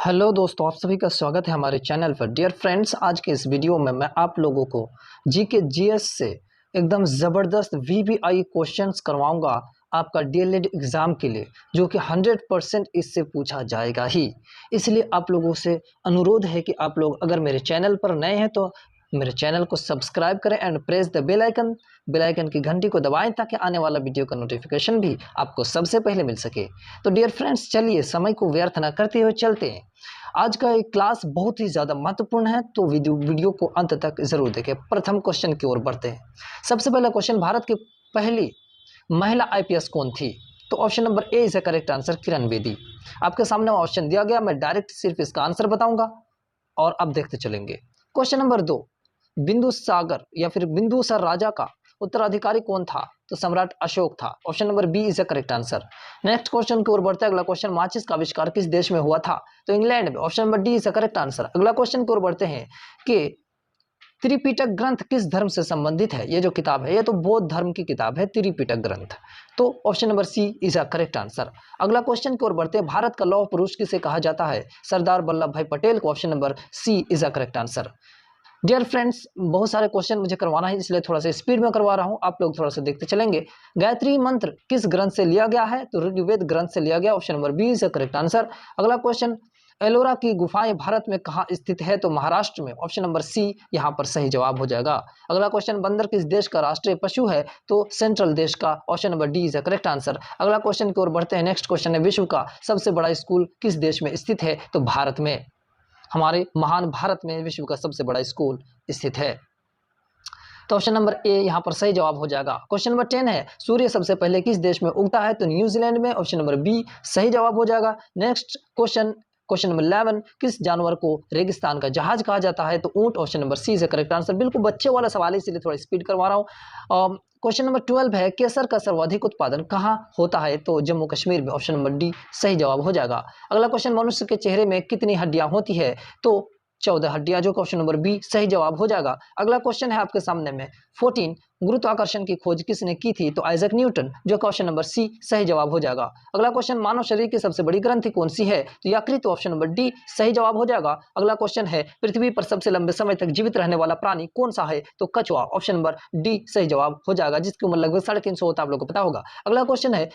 Hello दोस्तों, आप सभी का स्वागत है हमारे चैनल पर। डियर फ्रेंड्स, आज के इस वीडियो में मैं आप लोगों को जीके जीएस से एकदम ज़बरदस्त वीवीआई क्वेश्चंस करवाऊंगा आपका डीएलएड एग्ज़ाम के लिए, जो कि 100% इससे पूछा जाएगा ही। इसलिए आप लोगों से अनुरोध है कि आप लोग अगर मेरे चैनल पर नए हैं तो मेरे चैनल को सब्सक्राइब करें and press the bell icon की घंटी को दबाएं ताकि आने वाला वीडियो का नोटिफिकेशन भी आपको सबसे पहले मिल सके। तो डियर फ्रेंड्स, चलिए समय को व्यर्थ न करते हुए चलते हैं। आज का एक क्लास बहुत ही ज़्यादा महत्वपूर्ण है, तो वीडियो को अंत तक जरूर देखें। प्रथम क्वेश्चन की ओर बढ़ते हैं। सबसे पहला क्वेश्चन, भारत की पहली महिला आईपीएस कौन थी? तो option number A is the correct answer, Kiran Bedi. आपके सामने ऑप्शन दिया गया, मैं डायरेक्ट सिर्फ इसका आंसर बताऊंगा और अब देखते चलेंगे। क्वेश्चन नंबर 2, बिंदु सागर या फिर बिंदुसार राजा का उत्तराधिकारी कौन था? तो सम्राट अशोक था। Option number B is the correct answer. Next question की ओर बढ़ते हैं। अगला क्वेश्चन, माचिस का आविष्कार किस देश में हुआ था? तो इंग्लैंड में। Option number D is the correct answer. अगला क्वेश्चन की ओर बढ़ते हैं कि त्रिपिटक ग्रंथ किस धर्म से संबंधित है? ये जो किताब है ये तो बौद्ध धर्म की किताब है, त्रिपिटक ग्रंथ। तो option number C is a correct answer. अगला क्वेश्चन की ओर बढ़ते हैं। भारत का लौह पुरुष किसे कहा जाता है? सरदार वल्लभ भाई पटेल को। Option number C is a correct answer. Dear friends, बहुत सारे क्वेश्चन मुझे करवाना है, इसलिए थोड़ा सा स्पीड में करवा रहा हूं, आप लोग थोड़ा सा देखते चलेंगे। गायत्री मंत्र किस ग्रंथ से लिया गया है? तो ऋग्वेद ग्रंथ से लिया गया। Option number B is the correct answer. अगला क्वेश्चन, एलोरा की गुफाएं भारत में कहाँ स्थित है? तो महाराष्ट्र में। ऑप्शन नंबर सी यहाँ पर सही जवाब हो जाएगा। अगला क्वेश्चन, बंदर किस देश का राष्ट्रीय पशु है? तो सेंट्रल देश का। Option number D is the correct answer. अगला क्वेश्चन की ओर बढ़ते हैं। नेक्स्ट क्वेश्चन है, विश्व का सबसे बड़ा स्कूल किस देश में स्थित है? तो भारत में। हमारे महान भारत में विश्व का सबसे बड़ा स्कूल स्थित है। तो ऑप्शन नंबर ए यहाँ पर सही जवाब हो जाएगा। क्वेश्चन नंबर 10 है, सूर्य सबसे पहले किस देश में उगता है? तो न्यूजीलैंड में। ऑप्शन नंबर बी सही जवाब हो जाएगा। नेक्स्ट क्वेश्चन, क्वेश्चन नंबर 11, किस जानवर को रेगिस्तान का जहाज कहा जाता है? तो ऊंट। Option number C is correct answer. बिल्कुल बच्चे वाला सवाल है, इसलिए थोड़ा स्पीड करवा रहा हूँ। क्वेश्चन नंबर 12 है, केसर का सर्वाधिक उत्पादन कहाँ होता है? तो जम्मू कश्मीर में। ऑप्शन नंबर डी सही जवाब हो जाएगा। अगला क्वेश्चन, मनुष्य के चेहरे में कितनी हड्डियां होती है? तो 14 हड्डियां, जो ऑप्शन नंबर बी सही जवाब हो जाएगा। अगला क्वेश्चन है आपके सामने में 14, गुरुत्वाकर्षण की खोज किसने की थी? तो आइजैक न्यूटन, जो ऑप्शन नंबर सी सही जवाब हो जाएगा। अगला क्वेश्चन, मानव शरीर की सबसे बड़ी ग्रंथि कौन सी है? तो यकृत। ऑप्शन नंबर डी सही जवाब हो जाएगा। अगला क्वेश्चन है, पृथ्वी पर सबसे लंबे समय तक जीवित रहने वाला प्राणी कौन सा है? तो कछुआ। ऑप्शन नंबर डी सही जवाब हो जाएगा, जिसकी उम्र लगभग 350 होता है, आप लोगों को पता होगा। अगला क्वेश्चन है,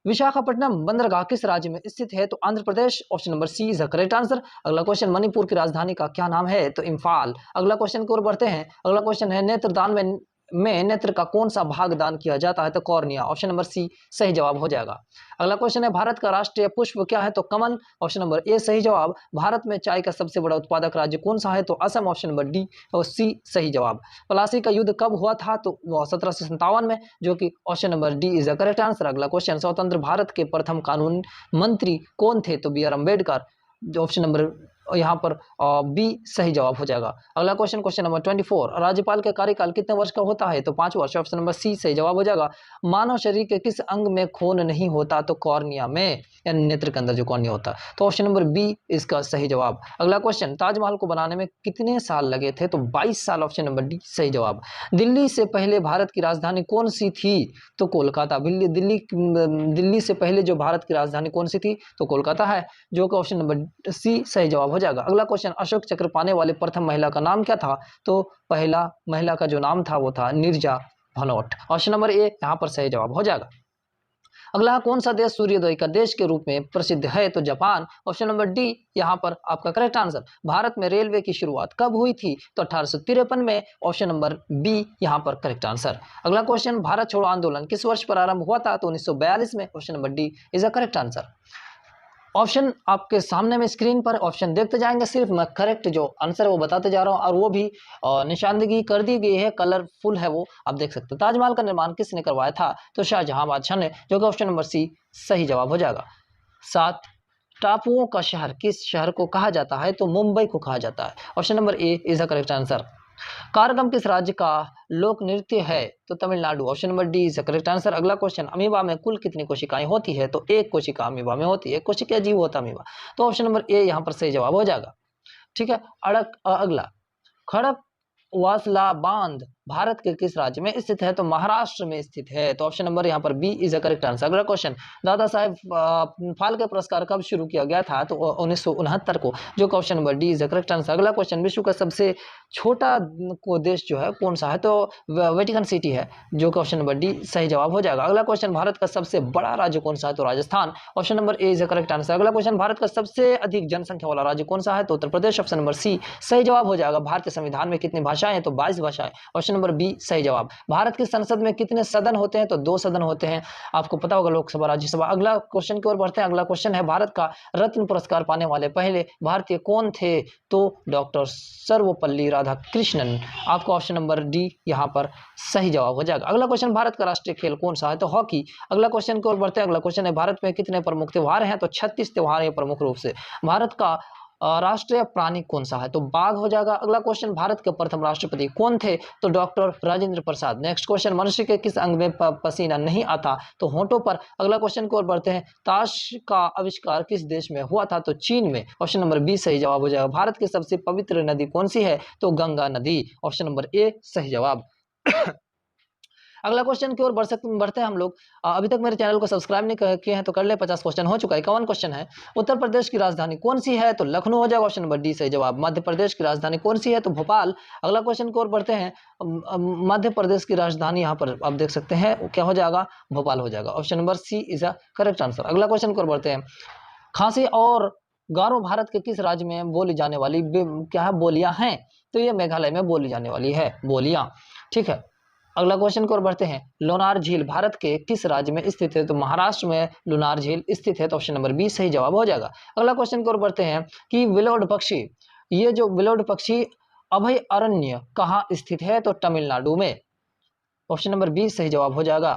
विशाखापट्टनम बंदरगाह किस राज्य में स्थित है? तो Andhra Pradesh. Option number C is the correct answer. अगला क्वेश्चन, मणिपुर की राजधानी का क्या नाम है? तो इम्फाल। अगला क्वेश्चन की ओर बढ़ते हैं। अगला क्वेश्चन है, नेत्रदान में नेत्र का कौन सा भाग दान किया जाता है? तो कॉर्निया। ऑप्शन नंबर सी सही जवाब हो जाएगा। अगला क्वेश्चन है, भारत का राष्ट्रीय पुष्प क्या है? तो कमल। ऑप्शन नंबर ए सही जवाब। भारत में चाय का सबसे बड़ा उत्पादक राज्य कौन सा है? तो असम। ऑप्शन नंबर डी और सी सही जवाब। प्लासी का युद्ध कब हुआ था? तो 1757 में, जो कि option number D is the correct answer. अगला क्वेश्चन, स्वतंत्र भारत के प्रथम कानून मंत्री कौन थे? तो बी आर अम्बेडकर। जो ऑप्शन नंबर यहाँ पर बी सही जवाब हो जाएगा। अगला क्वेश्चन, क्वेश्चन नंबर 24, राज्यपाल का कार्यकाल कितने वर्ष का होता है? तो 5 वर्ष। ऑप्शन नंबर सी सही जवाब हो जाएगा। मानव शरीर के किस अंग में खून नहीं होता? तो कॉर्निया में, यानी नेत्र के अंदर जो कॉर्निया होता है। तो ऑप्शन नंबर बी इसका सही जवाब। अगला क्वेश्चन, ताजमहल को बनाने में कितने साल लगे थे? तो 22 साल। ऑप्शन नंबर डी सही जवाब। दिल्ली से पहले भारत की राजधानी कौन सी थी? तो कोलकाता। दिल्ली से पहले जो भारत की राजधानी कौन सी थी? तो कोलकाता है, जो कि ऑप्शन नंबर सी सही जवाब हो जाएगा। अगला क्वेश्चन, अशोक चक्र पाने वाले प्रथम महिला का नाम क्या था? तो पहला महिला का जो नाम था वो था नीरजा भनोट। ऑप्शन नंबर ए यहाँ पर सही जवाब हो जाएगा। अगला, कौन सा देश सूर्योदय का देश के रूप में प्रसिद्ध है? तो जापान। ऑप्शन नंबर डी यहाँ पर आपका करेक्ट आंसर। भारत में रेलवे की शुरुआत कब हुई थी? तो 1853 में। ऑप्शन नंबर बी यहाँ पर करेक्ट आंसर। अगला क्वेश्चन, भारत छोड़ो आंदोलन किस वर्ष प्रारंभ हुआ था? तो 1942 में। Option number D is a correct answer. Option आपके सामने में स्क्रीन पर ऑप्शन देखते जाएंगे, सिर्फ मैं करेक्ट जो आंसर है वो बताते जा रहा हूँ, और वो भी निशानदेही कर दी गई है, कलरफुल है, वो आप देख सकते हो। ताजमहल का निर्माण किसने करवाया था? तो शाहजहां बादशाह ने, जो कि ऑप्शन नंबर सी सही जवाब हो जाएगा। 7, टापुओं का शहर किस शहर को कहा जाता है? तो मुंबई को कहा जाता है। Option number A is the correct answer. Karagam किस राज्य का लोक नृत्य है? तो Tamil Nadu. Option number D is correct answer. अगला क्वेश्चन, अमीबा में कुल कितनी कोशिकाएं होती है? तो एक कोशिका अमीबा में होती है, कोशिका जीव होता है अमीबा। तो ऑप्शन नंबर ए यहाँ पर सही जवाब हो जाएगा। ठीक है। अगला, खड़क वासला बांध भारत के किस राज्य में स्थित है? तो महाराष्ट्र में स्थित है। तो ऑप्शन नंबर यहाँ पर B is a correct answer. अगला क्वेश्चन, दादा साहेब फाल्के पुरस्कार कब शुरू किया गया था? तो 1969 को, जो option number D is a correct answer. अगला क्वेश्चन, विश्व का सबसे छोटा को देश जो है कौन सा है? तो वेटिकन सिटी है, जो कि ऑप्शन नंबर डी सही जवाब हो जाएगा। अगला क्वेश्चन, भारत का सबसे बड़ा राज्य कौन सा है? तो Rajasthan, option number A is the correct answer. अगला क्वेश्चन, भारत का सबसे अधिक जनसंख्या वाला राज्य कौन सा है? तो उत्तर प्रदेश, ऑप्शन नंबर सी सही जवाब हो जाएगा। भारतीय संविधान में कितनी भाषाएं हैं? तो 22 भाषाएं, ऑप्शन नंबर बी सही जवाब। भारत की संसद में कितने सदन होते हैं? तो 2 सदन होते हैं, आपको पता होगा, लोकसभा राज्यसभा। अगला क्वेश्चन की ओर बढ़ते हैं। अगला क्वेश्चन है, भारत का रत्न पुरस्कार पाने वाले पहले भारतीय कौन थे? तो डॉक्टर सर्वपल्ली राधाकृष्णन, आपको ऑप्शन नंबर डी यहाँ पर सही जवाब हो जाएगा। अगला क्वेश्चन, भारत का राष्ट्रीय खेल कौन सा है? तो हॉकी। अगला क्वेश्चन की ओर बढ़ते हैं। अगला क्वेश्चन है, भारत में कितने प्रमुख त्योहार हैं? तो 36 त्योहार हैं प्रमुख रूप से। भारत का राष्ट्रीय प्राणी कौन सा है? तो बाघ हो जाएगा। अगला क्वेश्चन, भारत के प्रथम राष्ट्रपति कौन थे? तो doctor Rajendra Prasad. Next question, मनुष्य के किस अंग में पसीना नहीं आता? तो होंठों पर। अगला क्वेश्चन की ओर बढ़ते हैं। ताश का आविष्कार किस देश में हुआ था? तो चीन में, ऑप्शन नंबर बी सही जवाब हो जाएगा। भारत की सबसे पवित्र नदी कौन सी है? तो गंगा नदी, ऑप्शन नंबर ए सही जवाब। अगला क्वेश्चन की ओर बढ़ते हैं हम लोग। अभी तक मेरे चैनल को सब्सक्राइब नहीं किए हैं तो कर ले, 50 क्वेश्चन हो चुका है। 51 क्वेश्चन है। उत्तर प्रदेश की राजधानी कौन सी है? तो लखनऊ हो जाएगा, ऑप्शन नंबर डी सही जवाब। मध्य प्रदेश की राजधानी कौन सी है? तो भोपाल। अगला क्वेश्चन की ओर बढ़ते हैं। मध्य प्रदेश की राजधानी यहाँ पर आप देख सकते हैं क्या हो जाएगा? भोपाल हो जाएगा, option number C is a correct answer. अगला क्वेश्चन की ओर बढ़ते हैं। खांसी और गारो भारत के किस राज्य में बोली जाने वाली क्या है? बोलियां हैं। तो ये मेघालय में बोली जाने वाली है बोलियां, ठीक है। अगला क्वेश्चन की ओर बढ़ते हैं। लोनार झील भारत के किस राज्य में स्थित है? तो महाराष्ट्र में लोनार झील स्थित है, तो ऑप्शन नंबर बी सही जवाब हो जाएगा। अगला क्वेश्चन की ओर बढ़ते हैं कि विलोड पक्षी, ये जो विलोड पक्षी अभय अरण्य कहाँ स्थित है? तो तमिलनाडु में, ऑप्शन नंबर बी सही जवाब हो जाएगा।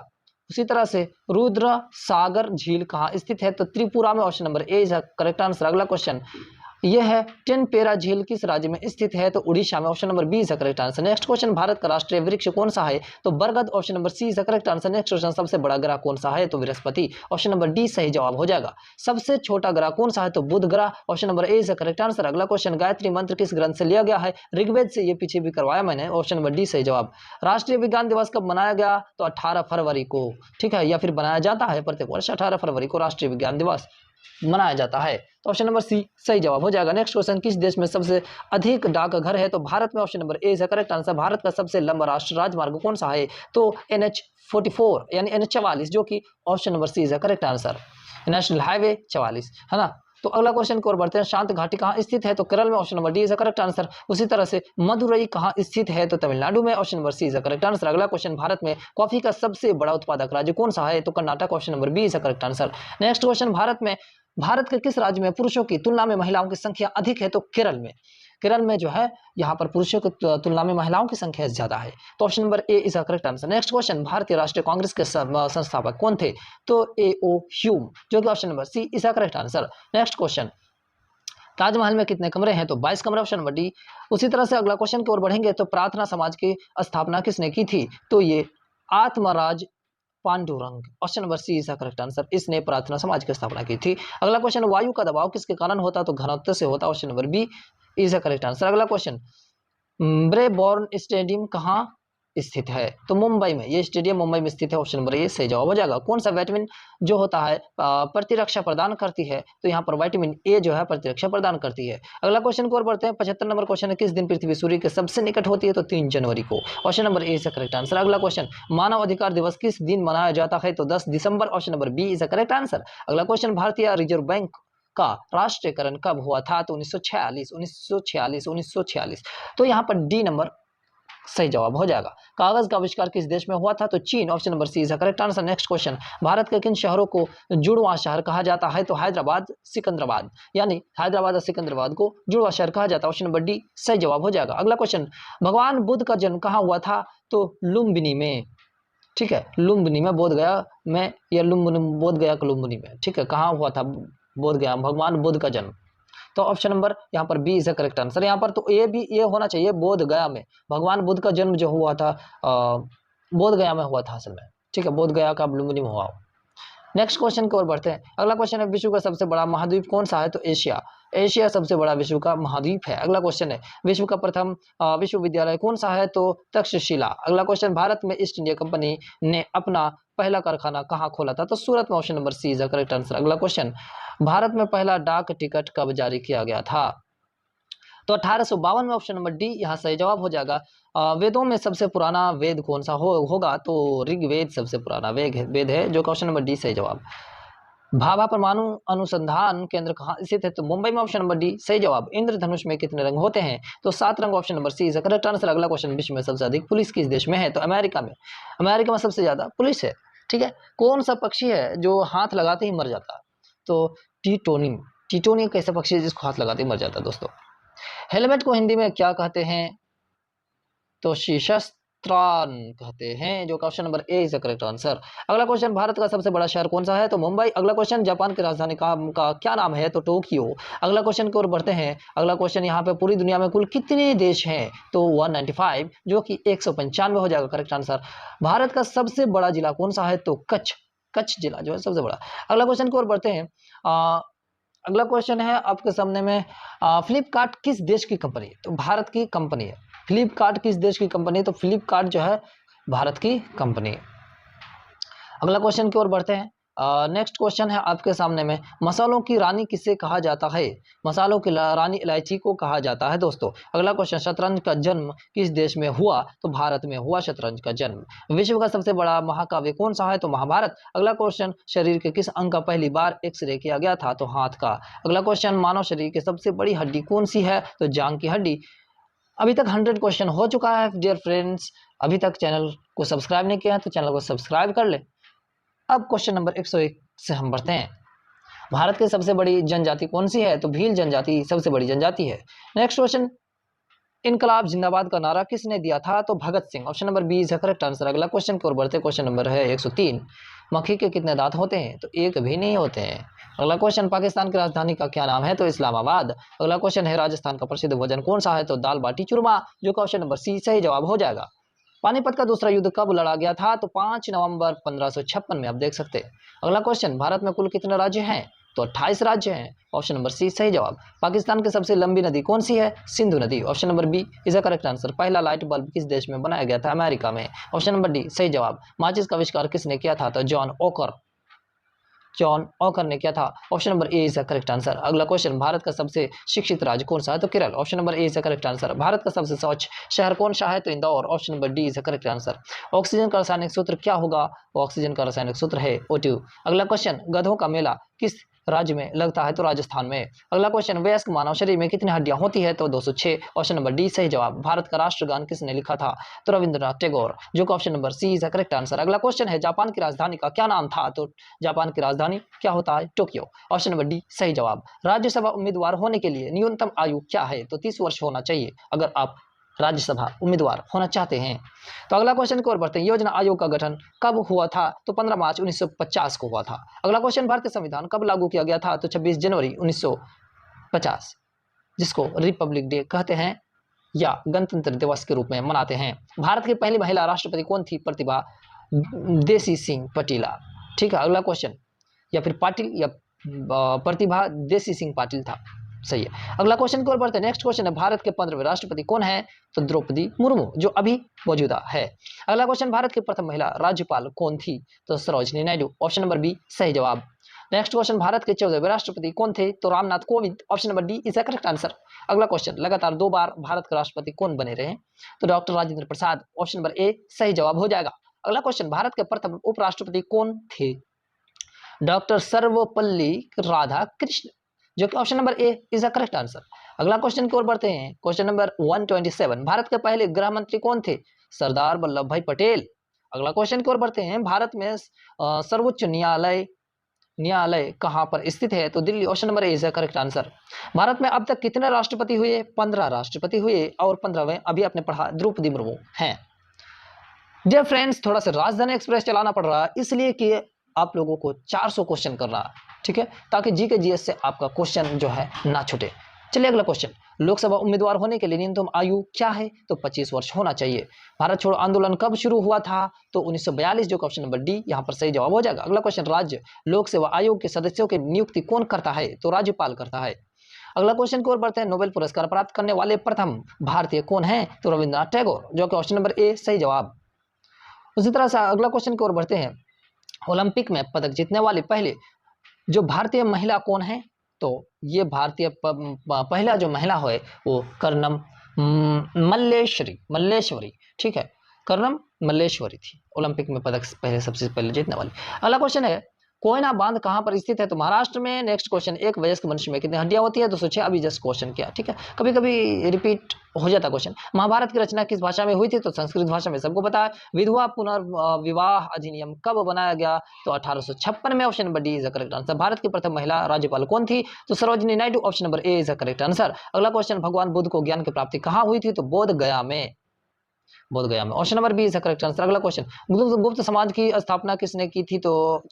उसी तरह से रुद्र सागर झील कहाँ स्थित है? तो त्रिपुरा में, option number A is correct answer. अगला क्वेश्चन, यह है टेनपेरा झील किस राज्य में स्थित है? तो उड़ीसा में, option number B is correct answer. Next question, Bharat का राष्ट्रीय वृक्ष कौन सा है? तो बरगद, option number C is correct answer. Next question, सबसे बड़ा ग्रह कौन सा है? तो बृहस्पति, ऑप्शन नंबर डी सही जवाब हो जाएगा। सबसे छोटा ग्रह कौन सा है? तो बुध ग्रह, option number A is correct answer. अगला क्वेश्चन, गायत्री मंत्र किस ग्रंथ से लिया गया है? ऋग्वेद से, ये पीछे भी करवाया मैंने, ऑप्शन नंबर डी सही जवाब। राष्ट्रीय विज्ञान दिवस कब मनाया गया? तो 18 फरवरी को, ठीक है, या फिर बनाया जाता है प्रत्येक वर्ष 18 फरवरी को राष्ट्रीय विज्ञान दिवस मनाया जाता है, तो ऑप्शन नंबर सी सही जवाब हो जाएगा। नेक्स्ट क्वेश्चन, किस देश में सबसे अधिक डाकघर है? तो भारत में, option number A is correct answer. Bharat का सबसे लंबा राष्ट्रीय राजमार्ग कौन सा है? तो NH44 यानी NH44, जो कि option number C is correct answer. National highway 44 है ना। तो अगला क्वेश्चन की ओर बढ़ते हैं। शांत घाटी कहाँ स्थित है? तो केरल में, option number D is correct answer. उसी तरह से मदुरई कहाँ स्थित है? तो तमिलनाडु में, option number C is correct answer. अगला क्वेश्चन, भारत में कॉफी का सबसे बड़ा उत्पादक राज्य कौन सा है? तो Karnataka, option number B is correct answer. Next question, Bharat के किस राज्य में पुरुषों की तुलना में महिलाओं की संख्या अधिक है? तो केरल में। केरल में जो है यहाँ पर पुरुषों की तुलना में महिलाओं की संख्या ज्यादा है, तो option number A is correct answer. Next question, भारतीय राष्ट्रीय कांग्रेस के संस्थापक कौन थे? तो A.O. ह्यूम, जो कि option number C is correct answer. Next question, Taj Mahal में कितने कमरे हैं? तो 22 कमरे, ऑप्शन नंबर डी। उसी तरह से अगला क्वेश्चन की ओर बढ़ेंगे। तो प्रार्थना समाज की स्थापना किसने की थी? तो ये Atmaraj Pandurang, option number C is correct answer. इसने प्रार्थना समाज की स्थापना की थी। अगला क्वेश्चन, वायु का दबाव किसके कारण होता? तो घनत्व से होता, option number B is correct answer. अगला क्वेश्चन, ब्रेबॉर्न स्टेडियम कहाँ स्थित है? तो मुंबई में, ये स्टेडियम मुंबई में स्थित है, ऑप्शन नंबर ए सही जवाब हो जाएगा। कौन सा विटामिन जो होता है प्रतिरक्षा प्रदान करती है? तो यहाँ पर विटामिन ए जो है प्रतिरक्षा प्रदान करती है। अगला क्वेश्चन की ओर बढ़ते हैं। 75 नंबर क्वेश्चन है, किस दिन पृथ्वी सूर्य के सबसे निकट होती है? तो 3 जनवरी को, ऑप्शन नंबर ए से करेक्ट आंसर। अगला क्वेश्चन, मानव अधिकार दिवस किस दिन मनाया जाता है? तो 10 दिसंबर, option number B is correct answer. अगला क्वेश्चन, भारतीय रिजर्व बैंक का राष्ट्रीयकरण कब हुआ था? तो 1946। तो यहाँ पर डी नंबर सही जवाब हो जाएगा। कागज का आविष्कार किस देश में हुआ था? तो चीन, option number C is correct answer. Next question, Bharat के किन शहरों को जुड़वा शहर कहा जाता है? तो हैदराबाद, सिकंदराबाद, यानी हैदराबाद और सिकंदराबाद को जुड़वा शहर कहा जाता है, ऑप्शन नंबर डी सही जवाब हो जाएगा। अगला क्वेश्चन, भगवान बुद्ध का जन्म कहाँ हुआ था? तो लुम्बिनी में, ठीक है, लुम्बिनी में, बोधगया में, या बोधगया का लुम्बिनी में, ठीक है, कहाँ हुआ था बोधगया भगवान बुद्ध का जन्म? तो ऑप्शन नंबर यहाँ पर बी इज करेक्ट आंसर। यहाँ पर तो ए भी ये होना चाहिए, बोध गया में भगवान बुद्ध का जन्म जो हुआ था बोध गया में हुआ था असल में, ठीक है, बोध गया का लुम्बिनी में हुआ। नेक्स्ट क्वेश्चन की ओर बढ़ते हैं। अगला क्वेश्चन है, विश्व का सबसे बड़ा महाद्वीप कौन सा है? तो एशिया, एशिया सबसे बड़ा विश्व का महाद्वीप है। अगला क्वेश्चन है, विश्व का प्रथम विश्वविद्यालय कौन सा है? तो तक्षशिला। अगला क्वेश्चन, भारत में ईस्ट इंडिया कंपनी ने अपना पहला कारखाना कहाँ खोला था? तो सूरत में। Option number C is the correct answer. अगला क्वेश्चन, भारत में पहला डाक टिकट कब जारी किया गया था? तो 1852 में। ऑप्शन नंबर डी यहाँ सही जवाब हो जाएगा। वेदों में सबसे पुराना वेद कौन सा होगा? तो ऋग्वेद सबसे पुराना वेद है, जो ऑप्शन नंबर डी सही जवाब। भाभा परमाणु अनुसंधान केंद्र कहाँ स्थित है? तो मुंबई में। ऑप्शन नंबर डी सही जवाब। इंद्रधनुष में कितने रंग होते हैं? तो 7 रंग। Option number C is correct answer. अगला क्वेश्चन, विश्व में सबसे अधिक पुलिस किस देश में है? तो अमेरिका में। अमेरिका में सबसे ज्यादा पुलिस है। ठीक है, कौन सा पक्षी है जो हाथ लगाते ही मर जाता है? तो टीटोनियम। टीटोनियम कैसा पक्षी है जिसको हाथ लगाते ही मर जाता है दोस्तों? हेलमेट को हिंदी में क्या कहते हैं? तो शीशस्त्रान कहते हैं, जो option number A is the correct answer. अगला क्वेश्चन, भारत का सबसे बड़ा शहर कौन सा है? तो मुंबई। अगला क्वेश्चन, जापान की राजधानी का क्या नाम है? तो टोक्यो। अगला क्वेश्चन की ओर बढ़ते हैं। अगला क्वेश्चन, यहाँ पे पूरी दुनिया में कुल कितने देश हैं? तो 195, जो कि 195 हो जाएगा करेक्ट आंसर। भारत का सबसे बड़ा जिला कौन सा है? तो कच्छ जिला जो है सबसे बड़ा। अगला क्वेश्चन की ओर बढ़ते हैं। अगला क्वेश्चन है आपके सामने में, फ्लिपकार्ट किस देश की कंपनी है? तो भारत की कंपनी है। फ्लिपकार्ट किस देश की कंपनी है? तो फ्लिपकार्ट जो है भारत की कंपनी है। अगला क्वेश्चन की ओर बढ़ते हैं। नेक्स्ट क्वेश्चन है आपके सामने में, मसालों की रानी किसे कहा जाता है? मसालों की रानी इलायची को कहा जाता है दोस्तों। अगला क्वेश्चन, शतरंज का जन्म किस देश में हुआ? तो भारत में हुआ शतरंज का जन्म। विश्व का सबसे बड़ा महाकाव्य कौन सा है? तो महाभारत। अगला क्वेश्चन, शरीर के किस अंग का पहली बार एक्सरे किया गया था? तो हाथ का। अगला क्वेश्चन, मानव शरीर की सबसे बड़ी हड्डी कौन सी है? तो जांघ की हड्डी। अभी तक 100 क्वेश्चन हो चुका है डियर फ्रेंड्स। अभी तक चैनल को सब्सक्राइब नहीं किया है तो चैनल को सब्सक्राइब कर ले। अब क्वेश्चन नंबर 101 से हम बढ़ते हैं। भारत की सबसे बड़ी जनजाति कौन सी है? तो भील जनजाति सबसे बड़ी जनजाति है। नेक्स्ट क्वेश्चन, इनकलाब जिंदाबाद का नारा किसने दिया था? तो Bhagat Singh. Option number B is correct answer. अगला क्वेश्चन की ओर बढ़ते, क्वेश्चन नंबर है 103, मक्खी के कितने दांत होते हैं? तो एक भी नहीं होते हैं। अगला क्वेश्चन, पाकिस्तान की राजधानी का क्या नाम है? तो इस्लामाबाद। अगला क्वेश्चन है, राजस्थान का प्रसिद्ध भोजन कौन सा है? तो दाल बाटी चूरमा, जो का ऑप्शन नंबर सी सही जवाब हो जाएगा। पानीपत का दूसरा युद्ध कब लड़ा गया था? तो 5 नवंबर 1556 में। आप देख सकते हैं। अगला क्वेश्चन, भारत में कुल कितने राज्य हैं? तो 28 राज्य हैं। ऑप्शन नंबर सी सही जवाब। पाकिस्तान की सबसे लंबी नदी कौन सी है? सिंधु नदी। Option number B is the correct answer. पहला लाइट बल्ब किस देश में बनाया गया था? अमेरिका में। ऑप्शन नंबर डी सही जवाब। माचिस का आविष्कार किसने किया था? तो जॉन ओकर ने किया था। Option number A is the correct answer. अगला क्वेश्चन, भारत का सबसे शिक्षित राज्य कौन सा है? तो Kerala. Option number A is the correct answer. Bharat का सबसे स्वच्छ शहर कौन सा है? तो Indore. Option number D is the correct answer. Oxygen का रासायनिक सूत्र क्या होगा? ऑक्सीजन का रासायनिक सूत्र है O2। अगला क्वेश्चन, गधों का मेला किस राज्य में लगता है? तो राजस्थान में। अगला क्वेश्चन, वयस्क मानव शरीर में कितनी हड्डियां होती है? तो 206। ऑप्शन नंबर डी सही जवाब। भारत का राष्ट्रगान किसने लिखा था? तो रविंद्रनाथ टैगोर, जो कि option number C is the correct answer. अगला क्वेश्चन है, जापान की राजधानी का क्या नाम था? तो जापान की राजधानी क्या होता है? टोक्यो। ऑप्शन नंबर डी सही जवाब। राज्यसभा उम्मीदवार होने के लिए न्यूनतम आयु क्या है? तो 30 वर्ष होना चाहिए अगर आप राज्यसभा उम्मीदवार होना चाहते हैं। तो अगला क्वेश्चन की ओर बढ़ते हैं। योजना आयोग का गठन कब हुआ था? तो 15 मार्च 1950 को हुआ था। अगला क्वेश्चन, भारतीय संविधान कब लागू किया गया था? तो 26 जनवरी 1950, जिसको रिपब्लिक डे कहते हैं या गणतंत्र दिवस के रूप में मनाते हैं। भारत की पहली महिला राष्ट्रपति कौन थी? प्रतिभा देसी सिंह पाटिल। ठीक है, अगला क्वेश्चन, या फिर पाटिल या प्रतिभा देसी सिंह पाटिल था, सही है। अगला क्वेश्चन की ओर बढ़ते हैं। नेक्स्ट क्वेश्चन है, भारत के 15वें राष्ट्रपति कौन है? तो द्रौपदी मुर्मू, जो अभी मौजूदा है। अगला क्वेश्चन, भारत की प्रथम महिला राज्यपाल कौन थी? तो Sarojini Naidu. Option number B सही जवाब। नेक्स्ट क्वेश्चन, भारत के 14वें राष्ट्रपति कौन थे? तो Ramnath Kovind. Option number D is the correct answer. अगला क्वेश्चन, लगातार 2 बार भारत के राष्ट्रपति कौन बने रहे? तो doctor Rajendra Prasad. Option number ए सही जवाब हो जाएगा। अगला क्वेश्चन, भारत के प्रथम उपराष्ट्रपति कौन थे? डॉक्टर सर्वपल्ली राधाकृष्ण, जो कि option number A is the correct answer. अगला क्वेश्चन की ओर बढ़ते हैं। क्वेश्चन नंबर 127, भारत के पहले गृह मंत्री कौन थे? सरदार वल्लभ भाई पटेल। अगला क्वेश्चन की ओर बढ़ते हैं। भारत में सर्वोच्च न्यायालय कहां पर स्थित है? तो Delhi. Option number A is the correct answer. Bharat में अब तक कितने राष्ट्रपति हुए? 15 राष्ट्रपति हुए और 15वें अभी आपने पढ़ा द्रौपदी मुर्मू हैं। डियर फ्रेंड्स, थोड़ा सा राजधानी एक्सप्रेस चलाना पड़ रहा है, इसलिए कि आप लोगों को 400 क्वेश्चन करना है, ठीक है, ताकि जी के जीएस से आपका क्वेश्चन जो है ना छूटे। चलिए अगला क्वेश्चन, लोकसभा उम्मीदवार होने के लिए न्यूनतम आयु क्या है? तो 25 वर्ष होना चाहिए। भारत छोड़ो आंदोलन कब शुरू हुआ था? तो 1942, जो ऑप्शन नंबर डी यहाँ पर सही जवाब हो जाएगा। अगला क्वेश्चन, राज्य लोक सेवा आयोग के सदस्यों की नियुक्ति कौन करता है? तो राज्यपाल करता है। अगला क्वेश्चन की ओर बढ़ते हैं। नोबेल पुरस्कार प्राप्त करने वाले प्रथम भारतीय कौन है? तो रविंद्रनाथ टैगोर, जो कि ऑप्शन नंबर ए सही जवाब। उसी तरह से अगला क्वेश्चन की ओर बढ़ते हैं। ओलंपिक में पदक जीतने वाली पहले जो भारतीय महिला कौन है? तो ये भारतीय पहला जो महिला है वो कर्णम मल्लेश्वरी, ठीक है, कर्णम मल्लेश्वरी थी, ओलंपिक में पदक पहले सबसे पहले जीतने वाली। अगला क्वेश्चन है, कोयना बांध कहाँ पर स्थित है? तो महाराष्ट्र में। नेक्स्ट क्वेश्चन, एक वयस्क मनुष्य में कितनी हड्डियां होती है? 206। अभी जस्ट क्वेश्चन किया, ठीक है, कभी कभी रिपीट हो जाता क्वेश्चन। महाभारत की रचना किस भाषा में हुई थी? तो संस्कृत भाषा में, सबको पता है। विधवा पुनर्विवाह अधिनियम कब बनाया गया? तो 1856 में। Option number D is the correct answer. Bharat की प्रथम महिला राज्यपाल कौन थी? तो Sarojini Naidu, option number A is the correct answer. अगला क्वेश्चन, भगवान बुद्ध को ज्ञान की प्राप्ति कहाँ हुई थी? तो बोध गया में, बोध गया में। Option number B is the correct answer. अगला क्वेश्चन, गुप्त समाज की स्थापना किसने की थी? तो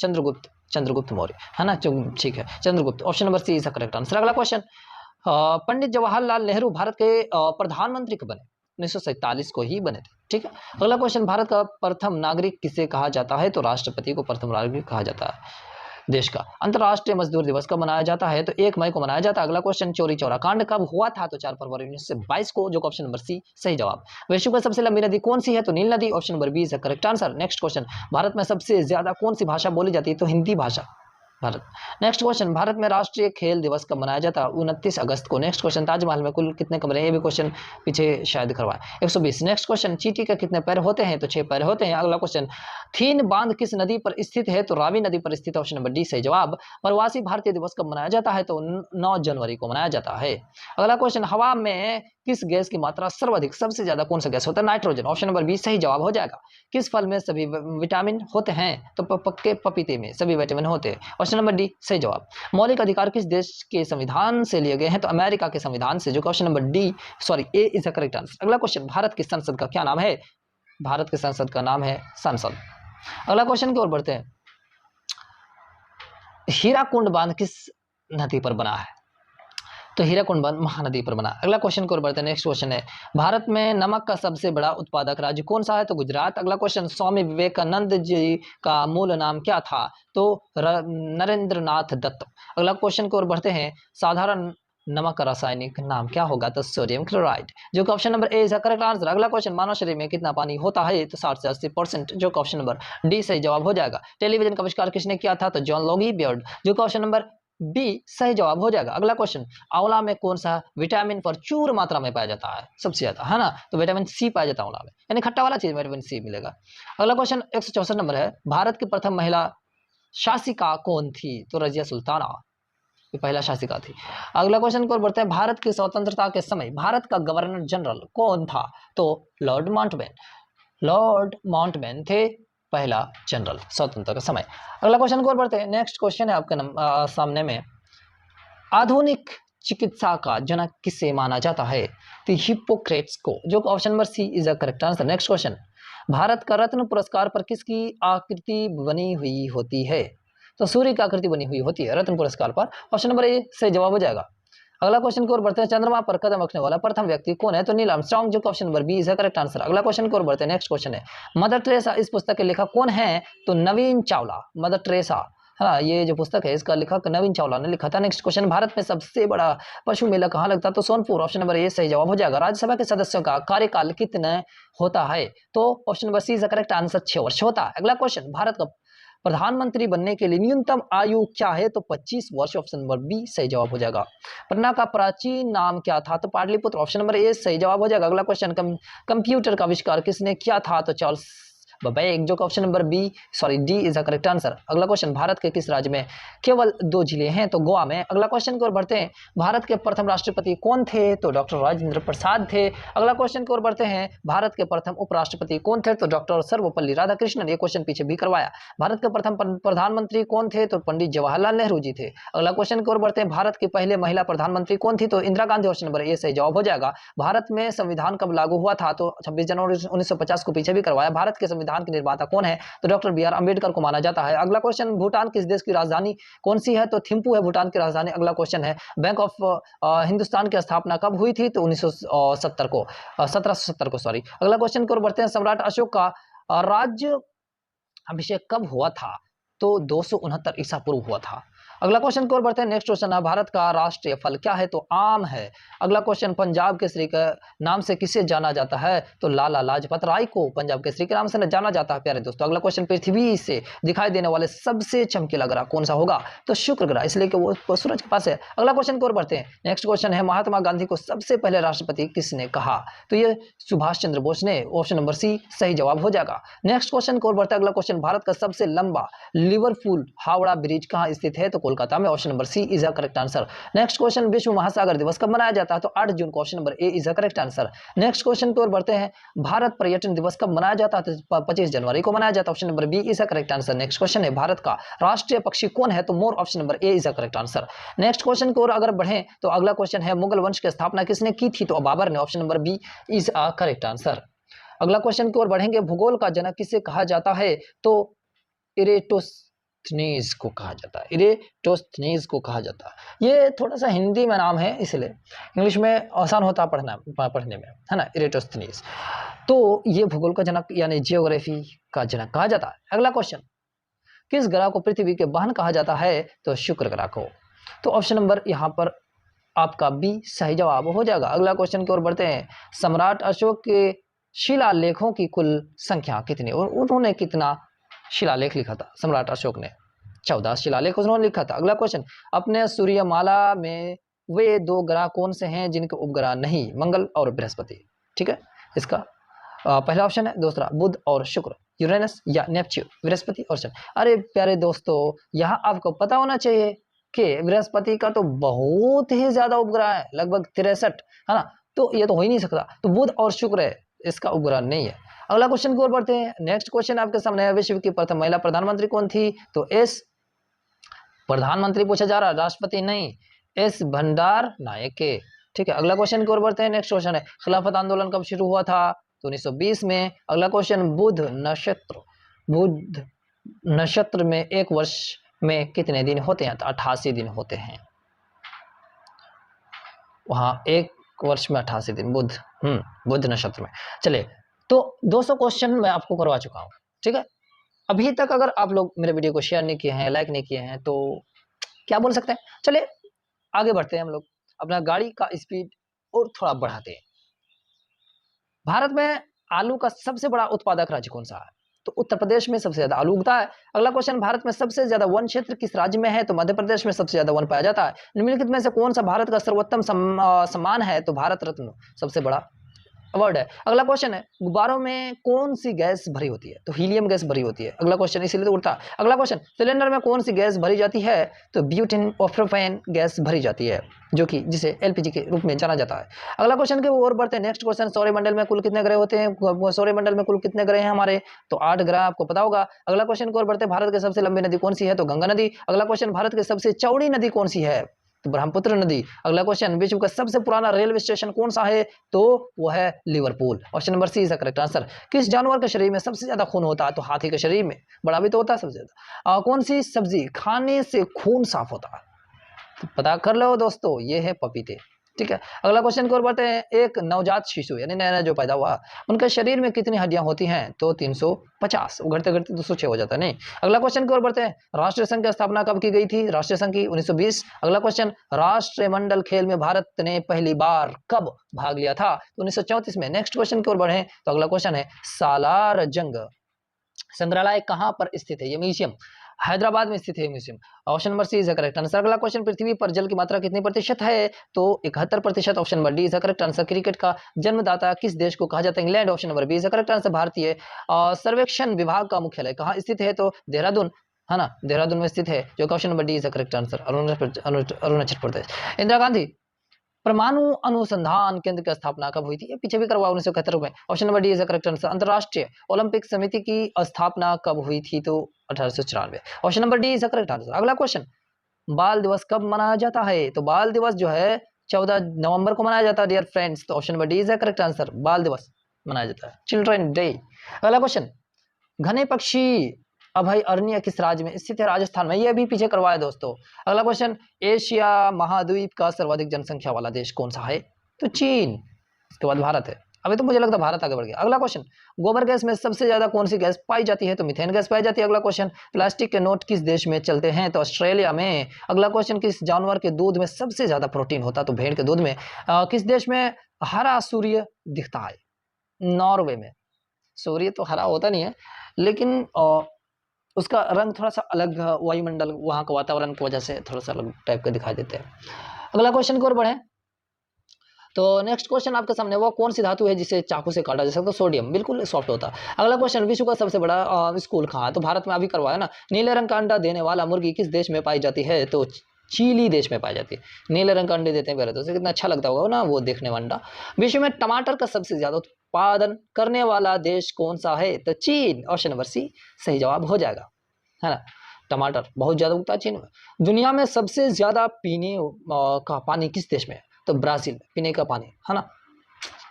चंद्रगुप्त मौर्य, है ना, ठीक है, Chandragupta. Option number C is the correct answer. अगला क्वेश्चन, पंडित जवाहरलाल नेहरू भारत के प्रधानमंत्री कब बने? 1947 को ही बने थे, ठीक है। अगला क्वेश्चन, भारत का प्रथम नागरिक किसे कहा जाता है? तो राष्ट्रपति को प्रथम नागरिक कहा जाता है देश का। अंतर्राष्ट्रीय मजदूर दिवस कब मनाया जाता है? तो 1 मई को मनाया जाता है। अगला क्वेश्चन, चोरी चौरा कांड कब हुआ था? तो 4 फरवरी 1922 को, जो ऑप्शन नंबर सी सही जवाब। विश्व में सबसे लंबी नदी कौन सी है? तो नील नदी, option number B is the correct answer. Next question, Bharat में सबसे ज्यादा कौन सी भाषा बोली जाती है? तो हिंदी भाषा, भारत। नेक्स्ट क्वेश्चन, भारत में राष्ट्रीय खेल दिवस कब मनाया जाता है? 29 अगस्त को। नेक्स्ट क्वेश्चन, ताजमहल में कुल कितने कमरे हैं? ये भी क्वेश्चन पीछे शायद करवाए, 120। नेक्स्ट क्वेश्चन, चींटी के कितने पैर होते हैं? तो 6 पैर होते हैं। अगला क्वेश्चन, थीन बांध किस नदी पर स्थित है? तो रावी नदी पर स्थित, ऑप्शन नंबर डी सही जवाब। प्रवासी भारतीय दिवस कब मनाया जाता है? तो 9 जनवरी को मनाया जाता है। अगला क्वेश्चन, हवा में किस गैस की मात्रा सर्वाधिक, सबसे ज्यादा कौन सा गैस होता है? नाइट्रोजन, ऑप्शन नंबर बी सही जवाब हो जाएगा। किस फल में सभी विटामिन होते हैं? तो पक्के पपीते में सभी विटामिन होते हैं, ऑप्शन नंबर डी सही जवाब। मौलिक अधिकार किस देश के संविधान से लिए गए हैं? तो अमेरिका के संविधान से, जो option number D A is the correct answer. अगला क्वेश्चन, भारत की संसद का क्या नाम है? भारत की संसद का नाम है संसद। अगला क्वेश्चन की ओर बढ़ते हैं। हीराकुंड बांध किस नदी पर बना है? तो हीराकुंड बांध महानदी पर बना। अगला क्वेश्चन की ओर बढ़ते हैं। नेक्स्ट क्वेश्चन है, भारत में नमक का सबसे बड़ा उत्पादक राज्य कौन सा है? तो गुजरात। अगला क्वेश्चन, स्वामी विवेकानंद जी का मूल नाम क्या था? तो नरेंद्रनाथ दत्त। अगला क्वेश्चन की ओर बढ़ते हैं। साधारण नमक का रासायनिक नाम क्या होगा? तो सोडियम क्लोराइड, जो कि option number A is the correct answer. अगला क्वेश्चन, मानव शरीर में कितना पानी होता है? तो 60 से 80%, जो कि ऑप्शन नंबर डी सही जवाब हो जाएगा। टेलीविजन का आविष्कार किसने किया था? तो जॉन लोगी बियर्ड, जो कि ऑप्शन नंबर बी सही जवाब हो जाएगा। अगला क्वेश्चन, आंवला में कौन सा विटामिन प्रचुर मात्रा में पाया जाता है? सबसे ज्यादा, है ना, तो विटामिन सी पाया जाता है आंवला में, यानी खट्टा वाला चीज विटामिन सी मिलेगा। अगला क्वेश्चन 164 नंबर है, भारत की प्रथम महिला शासिका कौन थी? तो रजिया सुल्ताना, ये पहला शासिका थी। अगला क्वेश्चन को बढ़ते हैं। भारत की स्वतंत्रता के समय भारत का गवर्नर जनरल कौन था? तो लॉर्ड माउंटबेटन थे पहला जनरल स्वतंत्रता के समय। अगला क्वेश्चन को बढ़ते हैं। नेक्स्ट क्वेश्चन है आपके सामने में, आधुनिक चिकित्सा का जनक किसे माना जाता है? तो हिप्पोक्रेट्स को, जो option number C is the correct answer. Next question, Bharat का रत्न पुरस्कार पर किसकी आकृति बनी हुई होती है? तो सूर्य की आकृति बनी हुई होती है रत्न पुरस्कार पर, ऑप्शन नंबर ए से जवाब हो जाएगा। अगला क्वेश्चन की ओर बढ़ते हैं। चंद्रमा पर कदम रखने वाला प्रथम व्यक्ति कौन है? तो नील आर्मस्ट्रांग, जो option number B is the correct answer. अगला क्वेश्चन की ओर बढ़ते हैं। नेक्स्ट क्वेश्चन है, मदर टेरेसा इस पुस्तक के लेखक कौन है? तो नवीन चावला, मदर टेरेसा, है ना, ये जो पुस्तक है इसका लेखक नवीन चावला ने लिखा था। नेक्स्ट क्वेश्चन, भारत में सबसे बड़ा पशु मेला कहाँ लगता है? तो सोनपुर, ऑप्शन नंबर ए सही जवाब हो जाएगा। राज्यसभा के सदस्यों का कार्यकाल कितना होता है? तो option number C is the correct answer, 6 वर्ष होता है। अगला क्वेश्चन, भारत का प्रधानमंत्री बनने के लिए न्यूनतम आयु क्या है? तो 25 वर्ष, ऑप्शन नंबर बी सही जवाब हो जाएगा। पटना का प्राचीन नाम क्या था? तो पाटलिपुत्र, ऑप्शन नंबर ए सही जवाब हो जाएगा। अगला क्वेश्चन, कंप्यूटर का आविष्कार किसने किया था? तो चार्ल्स बेबेज, जो option number D is the correct answer. अगला क्वेश्चन, भारत के किस राज्य में केवल 2 जिले हैं? तो गोवा में। अगला क्वेश्चन की ओर बढ़ते हैं। भारत के प्रथम राष्ट्रपति कौन थे? तो डॉक्टर राजेंद्र प्रसाद थे। अगला क्वेश्चन की ओर बढ़ते हैं। भारत के प्रथम उपराष्ट्रपति कौन थे? तो डॉक्टर सर्वपल्ली राधाकृष्णन, ये क्वेश्चन पीछे भी करवाया। भारत के प्रथम प्रधानमंत्री कौन थे? तो पंडित जवाहरलाल नेहरू जी थे। अगला क्वेश्चन की ओर बढ़ते हैं। भारत के पहले महिला प्रधानमंत्री कौन थी? तो इंदिरा गांधी, ऑप्शन नंबर ए सही जवाब हो जाएगा। भारत में संविधान कब लागू हुआ था? तो 26 जनवरी 1950 को पीछे भी करवाया। भारत के संविधान के निर्माता कौन है? तो डॉक्टर बी आर अम्बेडकर को माना जाता है। अगला क्वेश्चन, भूटान किस देश की राजधानी कौन सी है? तो थिम्पू है भूटान की राजधानी। अगला क्वेश्चन है, बैंक ऑफ हिंदुस्तान की स्थापना कब हुई थी? तो 1770 को सॉरी। अगला क्वेश्चन की ओर बढ़ते हैं। सम्राट अशोक का राज्य अभिषेक कब हुआ था? तो 269 ईसा पूर्व हुआ था। अगला क्वेश्चन की ओर बढ़ते हैं। नेक्स्ट क्वेश्चन है, भारत का राष्ट्रीय फल क्या है? तो आम है। अगला क्वेश्चन, पंजाब केसरी के नाम से किसे जाना जाता है? तो लाला लाजपत राय को पंजाब केसरी के नाम से जाना जाता है प्यारे दोस्तों। अगला क्वेश्चन, पृथ्वी से दिखाई देने वाले सबसे चमकीला ग्रह कौन सा होगा? तो शुक्र ग्रह, इसलिए कि वो सूरज के पास है। अगला क्वेश्चन की ओर बढ़ते हैं। नेक्स्ट क्वेश्चन है, महात्मा गांधी को सबसे पहले राष्ट्रपति किसने कहा? तो ये सुभाष चंद्र बोस ने। ऑप्शन नंबर सी सही जवाब हो जाएगा। नेक्स्ट क्वेश्चन की ओर बढ़ते हैं। अगला क्वेश्चन, भारत का सबसे लंबा लिवरपूल हावड़ा ब्रिज कहाँ स्थित है? तो कोलकाता में। Option number C is a correct answer. Next question, विश्व महासागर दिवस कब मनाया जाता है? तो 8 जून को। Option number A is a correct answer. Next question की ओर बढ़ते हैं। भारत पर्यटन दिवस कब मनाया जाता है? तो 25 जनवरी को मनाया जाता है। Option number B is a correct answer. Next question है, भारत का राष्ट्रीय पक्षी कौन है? तो मोर। Option number A is a correct answer. Next question की ओर अगर बढ़े तो अगला क्वेश्चन है, मुगल वंश की स्थापना किसने की थी? तो बाबर ने। Option number B is a correct answer. अगला क्वेश्चन की ओर बढ़ेंगे, भूगोल का जनक किसे कहा जाता है? तो इरेटोस्थनीज को कहा जाता है। इरेटोस्थनीज को कहा जाता है। ये थोड़ा सा हिंदी में नाम है, इसलिए इंग्लिश में आसान होता पढ़ने में, है ना, इरेटोस्थनीज। तो ये भूगोल का जनक यानी जियोग्राफी का जनक कहा जाता है। अगला क्वेश्चन, किस ग्रह को पृथ्वी के वाहन कहा जाता है? तो शुक्र ग्रह को। तो ऑप्शन नंबर यहाँ पर आपका बी सही जवाब हो जाएगा। अगला क्वेश्चन की ओर बढ़ते हैं। सम्राट अशोक के शिलालेखों की कुल संख्या कितनी? और उन्होंने कितना शिलालेख लिखा था? सम्राट अशोक ने 14 शिलालेख उन्होंने लिखा था। अगला क्वेश्चन, अपने सूर्यमाला में वे 2 ग्रह कौन से हैं जिनके उपग्रह नहीं? मंगल और बृहस्पति। ठीक है, इसका पहला ऑप्शन है। दूसरा, बुध और शुक्र, यूरेनस या नेपच्यून, बृहस्पति और शनि। अरे प्यारे दोस्तों, यहाँ आपको पता होना चाहिए कि बृहस्पति का तो बहुत ही ज्यादा उपग्रह है, लगभग 63, है ना। तो ये तो हो ही नहीं सकता। तो बुध और शुक्र है, इसका उपग्रह नहीं है। अगला क्वेश्चन की ओर बढ़ते हैं। नेक्स्ट क्वेश्चन आपके सामने है, विश्व की प्रथम महिला प्रधानमंत्री कौन थी? तो एस प्रधानमंत्री पूछा जा रहा है, राष्ट्रपति नहीं। एस भंडार नायक के। ठीक है, अगला क्वेश्चन की ओर बढ़ते हैं। नेक्स्ट क्वेश्चन है, खिलाफत आंदोलन कब शुरू हुआ था? तो 1920 में। अगला क्वेश्चन, बुध नक्षत्र में एक वर्ष में कितने दिन होते हैं? तो 88 दिन होते हैं। वहां एक वर्ष में 88 दिन बुध नक्षत्र में। चलिए, तो 200 क्वेश्चन मैं आपको करवा चुका हूं। ठीक है, अभी तक अगर आप लोग मेरे वीडियो को शेयर नहीं किए हैं, लाइक नहीं किए हैं, तो क्या बोल सकते हैं। चलिए आगे बढ़ते हैं। हम लोग अपना गाड़ी का स्पीड और थोड़ा बढ़ाते हैं। भारत में आलू का सबसे बड़ा उत्पादक राज्य कौन सा है? तो उत्तर प्रदेश में सबसे ज्यादा आलू उगता है। अगला क्वेश्चन, भारत में सबसे ज्यादा वन क्षेत्र किस राज्य में है? तो मध्य प्रदेश में सबसे ज्यादा वन पाया जाता है। निम्नलिखित में से कौन सा भारत का सर्वोत्तम सम्मान है? तो भारत रत्न सबसे बड़ा अवार्ड है। अगला क्वेश्चन है, गुब्बारों में कौन सी गैस भरी होती है? तो हीलियम गैस भरी होती है। अगला क्वेश्चन इसीलिए तो उड़ता है। अगला क्वेश्चन, सिलेंडर में कौन सी गैस भरी जाती है? तो ब्यूटेन और प्रोपेन गैस भरी जाती है, जो कि जिसे एलपीजी के रूप में जाना जाता है। अगला क्वेश्चन के और बढ़ते हैं। नेक्स्ट क्वेश्चन, सौरमंडल में कुल कितने ग्रह होते हैं? सौरमंडल में कुल कितने ग्रह हैं हमारे? तो 8 ग्रह, आपको पता होगा। अगला क्वेश्चन की ओर बढ़ते हैं। भारत की सबसे लंबी नदी कौन सी है? तो गंगा नदी। अगला क्वेश्चन, भारत की सबसे चौड़ी नदी कौन सी है? तो ब्रह्मपुत्र नदी। अगला क्वेश्चन, विश्व का सबसे पुराना रेलवे स्टेशन कौन सा है? तो वो है Liverpool. Option number C is the correct answer. किस जानवर के शरीर में सबसे ज्यादा खून होता है? तो हाथी के शरीर में, बड़ा भी तो होता है सबसे ज्यादा। कौन सी सब्जी खाने से खून साफ होता है? तो पता कर लो दोस्तों, ये है पपीते। ठीक है, अगला क्वेश्चन की ओर बढ़ते हैं। एक नवजात शिशु यानी नया नया जो पैदा हुआ, उनके शरीर में कितनी हड्डियां होती हैं? तो 350। घटते घटते 206 हो जाता है। नहीं। अगला क्वेश्चन की ओर बढ़ते हैं। राष्ट्रीय संघ की स्थापना कब की गई थी? राष्ट्रीय संघ की 1920। अगला क्वेश्चन, राष्ट्रमंडल खेल में भारत ने पहली बार कब भाग लिया था? तो 1934 में। नेक्स्ट क्वेश्चन की ओर बढ़े तो अगला क्वेश्चन है, सालार जंग संग्रहालय कहां पर स्थित है? ये म्यूजियम हैदराबाद में स्थित है museum. Option number C is correct answer. अगला क्वेश्चन, पृथ्वी पर जल की मात्रा कितनी प्रतिशत है? तो 71%। Option number D is correct answer. Cricket का जन्मदाता किस देश को कहा जाता है? England. Option number B is correct answer. भारतीय सर्वेक्षण विभाग का मुख्यालय कहाँ स्थित है? तो देहरादून, है ना, देहरादून में स्थित है, जो option number D is correct answer. Arunachal Pradesh. Indira Gandhi परमाणु अनुसंधान केंद्र की स्थापना कब हुई थी? ये पीछे भी करवा 1971 में। Option number D is correct answer. अंतरराष्ट्रीय ओलंपिक समिति की स्थापना कब हुई थी? तो 1894। Option number D is correct answer. अगला क्वेश्चन, बाल दिवस कब मनाया जाता है? तो बाल दिवस जो है 14 नवंबर को मनाया जाता है डियर फ्रेंड्स। तो option number D is correct answer. बाल दिवस मनाया जाता है, चिल्ड्रन डे। अगला क्वेश्चन, घने पक्षी अभयारण्य किस राज्य में स्थित है? राजस्थान में। ये भी पीछे करवाया दोस्तों। अगला क्वेश्चन, एशिया महाद्वीप का सर्वाधिक जनसंख्या वाला देश कौन सा है? तो चीन, इसके बाद भारत है। अभी तो मुझे लगता है भारत आगे बढ़ गया। अगला क्वेश्चन, गोबर गैस में सबसे ज्यादा कौन सी गैस पाई जाती है? तो मीथेन गैस पाई जाती है। अगला क्वेश्चन, प्लास्टिक के नोट किस देश में चलते हैं? तो ऑस्ट्रेलिया में। अगला क्वेश्चन, किस जानवर के दूध में सबसे ज्यादा प्रोटीन होता है? तो भेड़ के दूध में। किस देश में हरा सूर्य दिखता है? नॉर्वे में। सूर्य तो हरा होता नहीं है, लेकिन उसका रंग थोड़ा सा अलग, वायुमंडल वहां का वातावरण की वजह से थोड़ा सा अलग टाइप का दिखाई देते हैं। अगला क्वेश्चन की ओर बढ़े तो नेक्स्ट क्वेश्चन आपके सामने, वो कौन सी धातु है जिसे चाकू से काटा जा सकता है? तो सोडियम, बिल्कुल सॉफ्ट होता है। अगला क्वेश्चन, विश्व का सबसे बड़ा स्कूल कहाँ है? तो भारत में अभी करवाया ना। नीले रंग का अंडा देने वाला मुर्गी किस देश में पाई जाती है? तो चिली देश में पाई जाती है। नीले रंग का अंडे देते हैं पहले तो, कितना अच्छा लगता होगा ना वो देखने में अंडा। विश्व में टमाटर का सबसे ज्यादा उत्पादन करने वाला देश कौन सा है? तो चीन। ऑप्शन नंबर सी सही जवाब हो जाएगा, है ना। टमाटर बहुत ज्यादा उगता है चीन में। दुनिया में सबसे ज्यादा पीने का पानी किस देश में है? तो ब्राजील, पीने का पानी, है ना।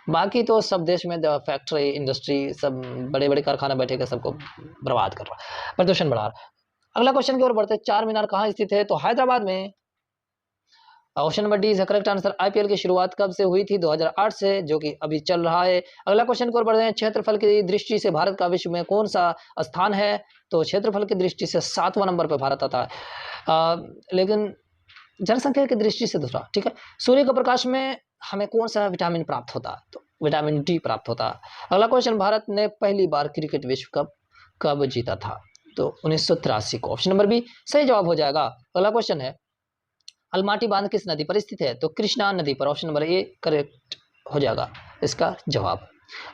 बाकी तो सब देश में फैक्ट्री इंडस्ट्री सब बड़े बड़े कारखाना बैठेगा, सबको बर्बाद कर रहा है, प्रदूषण बढ़ा रहा है। अगला क्वेश्चन की ओर बढ़ते हैं, चार मीनार कहाँ स्थित है? तो हैदराबाद में। Option number D is correct answer. IPL की शुरुआत कब से हुई थी? 2008 से, जो कि अभी चल रहा है। अगला क्वेश्चन की ओर बढ़ते हैं, क्षेत्रफल की दृष्टि से भारत का विश्व में कौन सा स्थान है? तो क्षेत्रफल की दृष्टि से 7वां नंबर पर भारत आता है, लेकिन जनसंख्या की दृष्टि से दूसरा। ठीक है। सूर्य के प्रकाश में हमें कौन सा विटामिन प्राप्त होता है? तो विटामिन डी प्राप्त होता है। अगला क्वेश्चन, भारत ने पहली बार क्रिकेट विश्व कप कब जीता था? तो 1983 को। ऑप्शन नंबर बी सही जवाब हो जाएगा। अगला क्वेश्चन है, अलमाटी बांध किस नदी पर स्थित है? तो कृष्णा नदी पर। ऑप्शन नंबर ए करेक्ट हो जाएगा इसका जवाब।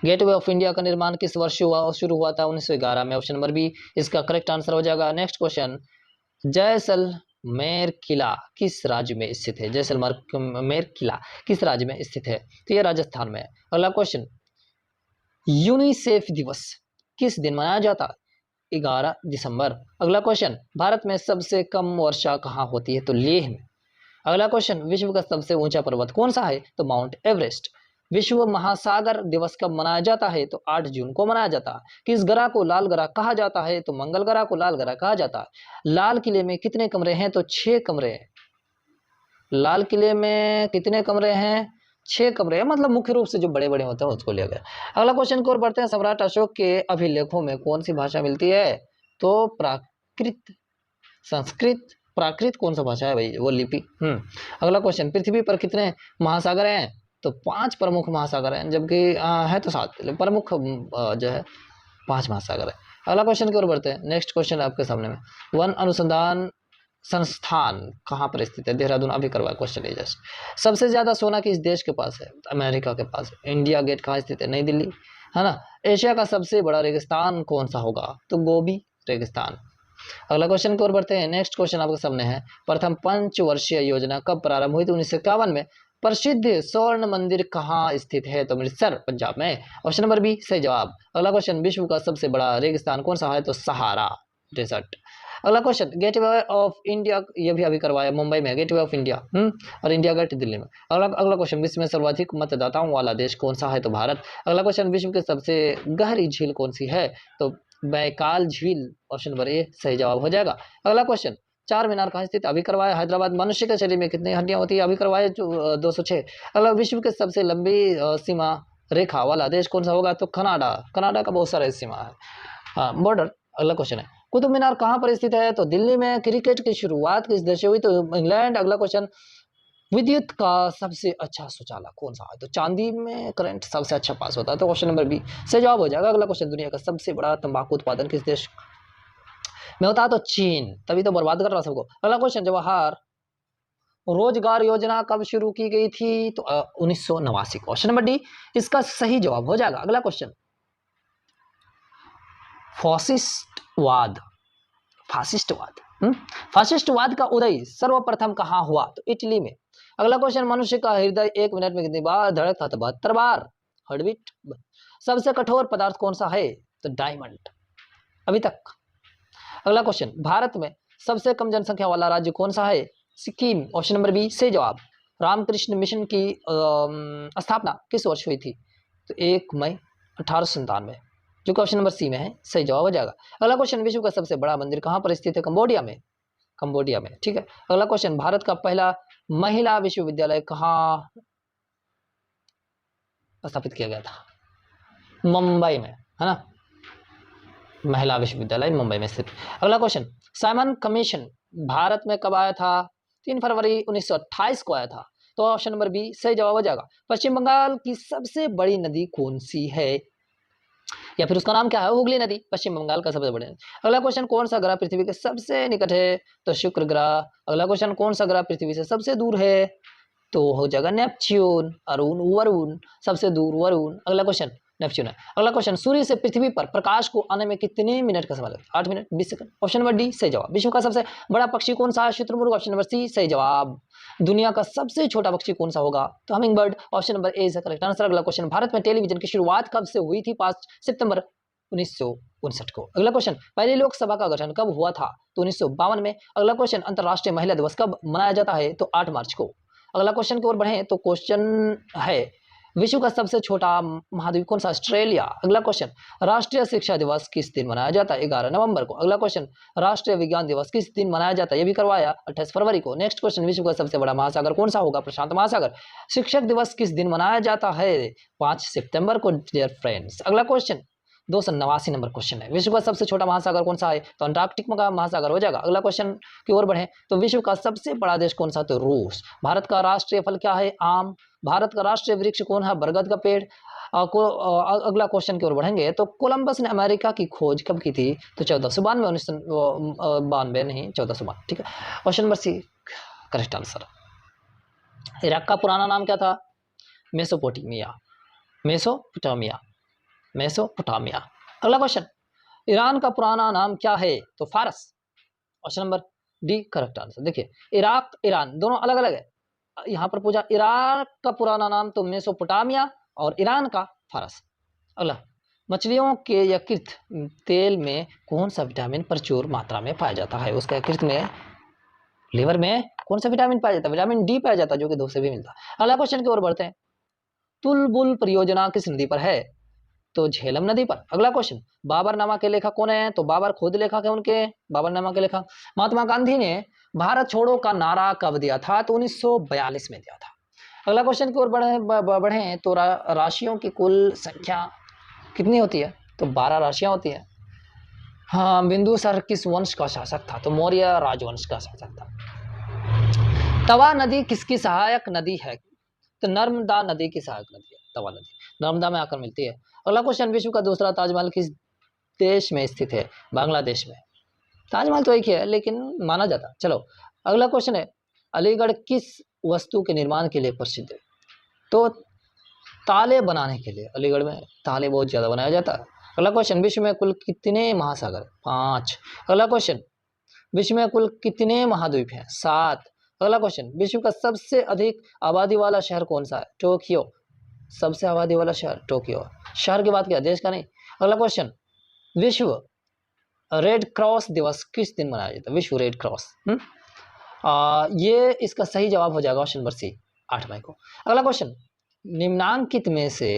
गेटवे ऑफ इंडिया का निर्माण किस वर्ष शुरू हुआ था? 1911 में। ऑप्शन नंबर बी इसका करेक्ट आंसर हो जाएगा। नेक्स्ट क्वेश्चन, जैसलमेर किला किस राज्य में स्थित है? जैसलमेर किला किस राज्य में स्थित है? तो यह राजस्थान में है। अगला क्वेश्चन, यूनिसेफ दिवस किस दिन मनाया जाता है? 11 दिसंबर। अगला क्वेश्चन, भारत में सबसे कम वर्षा कहाँ होती है? तो लेह में। अगला क्वेश्चन, विश्व का सबसे ऊंचा पर्वत कौन सा है? तो माउंट एवरेस्ट। विश्व महासागर दिवस कब मनाया जाता है? तो 8 जून को मनाया जाता है। किस ग्रह को लाल ग्रह कहा जाता है? तो मंगल ग्रह को लाल ग्रह कहा जाता है। लाल किले में कितने कमरे हैं? तो 6 कमरे हैं। लाल किले में कितने कमरे हैं? 6 कमरे हैं, मतलब मुख्य रूप से जो बड़े बड़े होते हैं उसको लिया गया। अगला क्वेश्चन की ओर बढ़ते हैं, सम्राट अशोक के अभिलेखों में कौन सी भाषा मिलती है? तो प्राकृत, संस्कृत, प्राकृत कौन सा भाषा है भाई? वो लिपि। अगला क्वेश्चन, पृथ्वी पर कितने महासागर हैं? तो 5 प्रमुख महासागर हैं, जबकि है तो 7, प्रमुख जो है 5 महासागर है। अगला क्वेश्चन की ओर बढ़ते हैं। नेक्स्ट क्वेश्चन आपके सामने में, वन अनुसंधान संस्थान कहाँ पर स्थित है? देहरादून। अभी करवाया क्वेश्चन है जस्ट। सबसे ज्यादा सोना किस देश के पास है? अमेरिका के पास है। इंडिया गेट कहाँ स्थित है? नई दिल्ली, है ना। एशिया का सबसे बड़ा रेगिस्तान कौन सा होगा? तो गोबी रेगिस्तान। अगला क्वेश्चन की ओर बढ़ते हैं। नेक्स्ट क्वेश्चन आपके सामने है, प्रथम पंचवर्षीय योजना कब प्रारंभ हुई थी? 1951 में। प्रसिद्ध स्वर्ण मंदिर कहाँ स्थित है? तो अमृतसर, पंजाब में। ऑप्शन नंबर बी सही जवाब। अगला क्वेश्चन, विश्व का सबसे बड़ा रेगिस्तान कौन सा है? तो सहारा डेजर्ट। अगला क्वेश्चन, गेटवे ऑफ इंडिया, ये भी अभी करवाया मुंबई में, गेटवे ऑफ इंडिया, और इंडिया गेट दिल्ली में। अगला क्वेश्चन, विश्व में सर्वाधिक मतदाताओं वाला देश कौन सा है? तो भारत। अगला क्वेश्चन, विश्व की सबसे गहरी झील कौन सी है? तो बैकाल झील। ऑप्शन नंबर ए सही जवाब हो जाएगा। अगला क्वेश्चन, चार मीनार कहाँ स्थित? अभी करवाया हैदराबाद। मनुष्य के शरीर में कितनी हड्डियां होती है? अभी करवाया 206। अगला, विश्व के सबसे लंबी सीमा रेखा वाला देश कौन सा होगा? तो कनाडा। कनाडा का बहुत सारा सीमा है, बॉर्डर। अगला क्वेश्चन है, कुतुब मीनार कहाँ पर स्थित है? तो दिल्ली में। क्रिकेट की शुरुआत किस देश से हुई? तो इंग्लैंड। अगला क्वेश्चन, विद्युत का सबसे अच्छा शौचालय कौन सा है? तो चांदी में करंट सबसे अच्छा पास होता है, तो ऑप्शन नंबर बी सही जवाब हो जाएगा। अगला क्वेश्चन, दुनिया का सबसे बड़ा तंबाकू उत्पादन किस देश में होता है? तो चीन, तभी तो बर्बाद कर रहा सबको। अगला क्वेश्चन, जवाहर रोजगार योजना कब शुरू की गई थी? तो 1989 को। ऑप्शन नंबर डी इसका सही जवाब हो जाएगा। अगला क्वेश्चन, फासिस्टवाद, फासिस्टवाद का उदय सर्वप्रथम कहां हुआ? तो इटली में। अगला क्वेश्चन, मनुष्य का हृदय 1 मिनट में कितनी बार धड़कता? तो 72 बार, हार्टबीट। सबसे कठोर पदार्थ कौन सा है? तो डायमंड, अभी तक। अगला क्वेश्चन, भारत में सबसे कम जनसंख्या वाला राज्य कौन सा है? सिक्किम। ऑप्शन नंबर बी सही जवाब। रामकृष्ण मिशन की स्थापना किस वर्ष हुई थी? तो 1 मई 1897, जो कि ऑप्शन नंबर सी में है, सही जवाब हो जाएगा। अगला क्वेश्चन, विश्व का सबसे बड़ा मंदिर कहाँ पर स्थित है? कंबोडिया में। कंबोडिया में, ठीक है। अगला क्वेश्चन, भारत का पहला महिला विश्वविद्यालय कहाँ स्थापित किया गया था? मुंबई में, है ना, महिला विश्वविद्यालय मुंबई में स्थित। अगला क्वेश्चन, साइमन कमीशन भारत में कब आया था? 3 फरवरी 1928 को आया था। तो ऑप्शन नंबर बी सही जवाब हो जाएगा। पश्चिम बंगाल की सबसे बड़ी नदी कौन सी है, या फिर उसका नाम क्या है? हुगली नदी पश्चिम बंगाल का सबसे बड़ी नदी। अगला क्वेश्चन, कौन सा ग्रह पृथ्वी के सबसे निकट है? तो शुक्र ग्रह। अगला क्वेश्चन, कौन सा ग्रह पृथ्वी से सबसे दूर है? तो हो जाएगा नेपच्यून। अरुण, वरुण, सबसे दूर वरुण। अगला क्वेश्चन नेपच्यून है। अगला क्वेश्चन, सूर्य से पृथ्वी पर प्रकाश को आने में कितने मिनट का समय लगता है? 8 minute 20 second. Option number D सही जवाब। विश्व का सबसे बड़ा पक्षी कौन सा है? शुतुरमुर्ग। ऑप्शन नंबर सी सही जवाब। दुनिया का सबसे छोटा पक्षी कौन सा होगा? तो humming bird. Option number A is correct answer. अगला क्वेश्चन, भारत में टेलीविजन की शुरुआत कब से हुई थी? 5 सितंबर 1959 को। अगला क्वेश्चन, पहली लोकसभा का गठन कब हुआ था? तो 1952 में। अगला क्वेश्चन, अंतर्राष्ट्रीय महिला दिवस कब मनाया जाता है? तो 8 मार्च को। अगला क्वेश्चन की ओर बढ़ें तो क्वेश्चन है, विश्व का सबसे छोटा महाद्वीप कौन सा? ऑस्ट्रेलिया। अगला क्वेश्चन, राष्ट्रीय शिक्षा दिवस किस दिन मनाया जाता है? 11 नवंबर को। अगला क्वेश्चन, राष्ट्रीय विज्ञान दिवस किस दिन मनाया जाता है? ये भी करवाया 28 फरवरी को। नेक्स्ट क्वेश्चन, विश्व का सबसे बड़ा महासागर कौन सा होगा? प्रशांत महासागर। शिक्षक दिवस किस दिन मनाया जाता है? 5 सितंबर को डियर फ्रेंड्स। अगला क्वेश्चन 289 नंबर क्वेश्चन है, विश्व का सबसे छोटा महासागर कौन सा है? तो अंटार्कटिक का महासागर हो जाएगा। अगला क्वेश्चन की ओर बढ़े तो विश्व का सबसे बड़ा देश कौन सा? तो रूस। भारत का राष्ट्रीय फल क्या है? आम। भारत का राष्ट्रीय वृक्ष कौन है? बरगद का पेड़। अगला क्वेश्चन की ओर बढ़ेंगे तो कोलंबस ने अमेरिका की खोज कब की थी? तो 1492, 1992 नहीं 1492। ठीक है, question number C correct answer. Iraq का पुराना नाम क्या था? मेसोपोटामिया। Mesopotamia, Mesopotamia. अगला क्वेश्चन, ईरान का पुराना नाम क्या है? तो फारस। Option number D correct answer. देखिए, इराक ईरान दोनों अलग अलग है। यहाँ पर पूछा इराक का पुराना नाम तो मेसोपोटामिया और ईरान का फारस। अगला, मछलियों के यकृत तेल में कौन सा विटामिन प्रचुर मात्रा में पाया जाता है? उसका यकृत में, लिवर में कौन सा विटामिन पाया जाता है? विटामिन डी पाया जाता है, जो कि धूप से भी मिलता है। अगला क्वेश्चन की ओर बढ़ते हैं, तुलबुल परियोजना किस नदी पर है? तो झेलम नदी पर। अगला क्वेश्चन, बाबरनामा के लेखक कौन है? तो बाबर खुद लेखक है उनके, बाबरनामा के लेखक। महात्मा गांधी ने भारत छोड़ो का नारा कब दिया था? तो 1942 में दिया था। अगला क्वेश्चन की ओर बढ़े तो राशियों की कुल संख्या कितनी होती है? तो 12 राशियां होती है। हाँ, बिंदुसार किस वंश का शासक था? तो मौर्य राजवंश का शासक था। तवा नदी किसकी सहायक नदी है? तो नर्मदा नदी की सहायक नदी है तवा नदी, नर्मदा में आकर मिलती है। अगला क्वेश्चन, विश्व का दूसरा ताजमहल किस देश में स्थित है? बांग्लादेश में। ताजमहल तो एक ही है लेकिन माना जाता है। चलो अगला क्वेश्चन है, अलीगढ़ किस वस्तु के निर्माण के लिए प्रसिद्ध है? तो ताले बनाने के लिए। अलीगढ़ में ताले बहुत ज्यादा बनाया जाता है। अगला क्वेश्चन, विश्व में कुल कितने महासागर? 5। अगला क्वेश्चन, विश्व में कुल कितने महाद्वीप हैं? 7। अगला क्वेश्चन, विश्व का सबसे अधिक आबादी वाला शहर कौन सा है? टोक्यो। सबसे आबादी वाला शहर टोक्यो। शहर की बात किया, देश का नहीं। अगला क्वेश्चन, विश्व रेड क्रॉस दिवस किस दिन मनाया जाता है? विश्व रेड क्रॉस। ये इसका सही जवाब हो जाएगा ऑप्शन नंबर सी, 8 मई को। अगला क्वेश्चन, निम्नांकित में से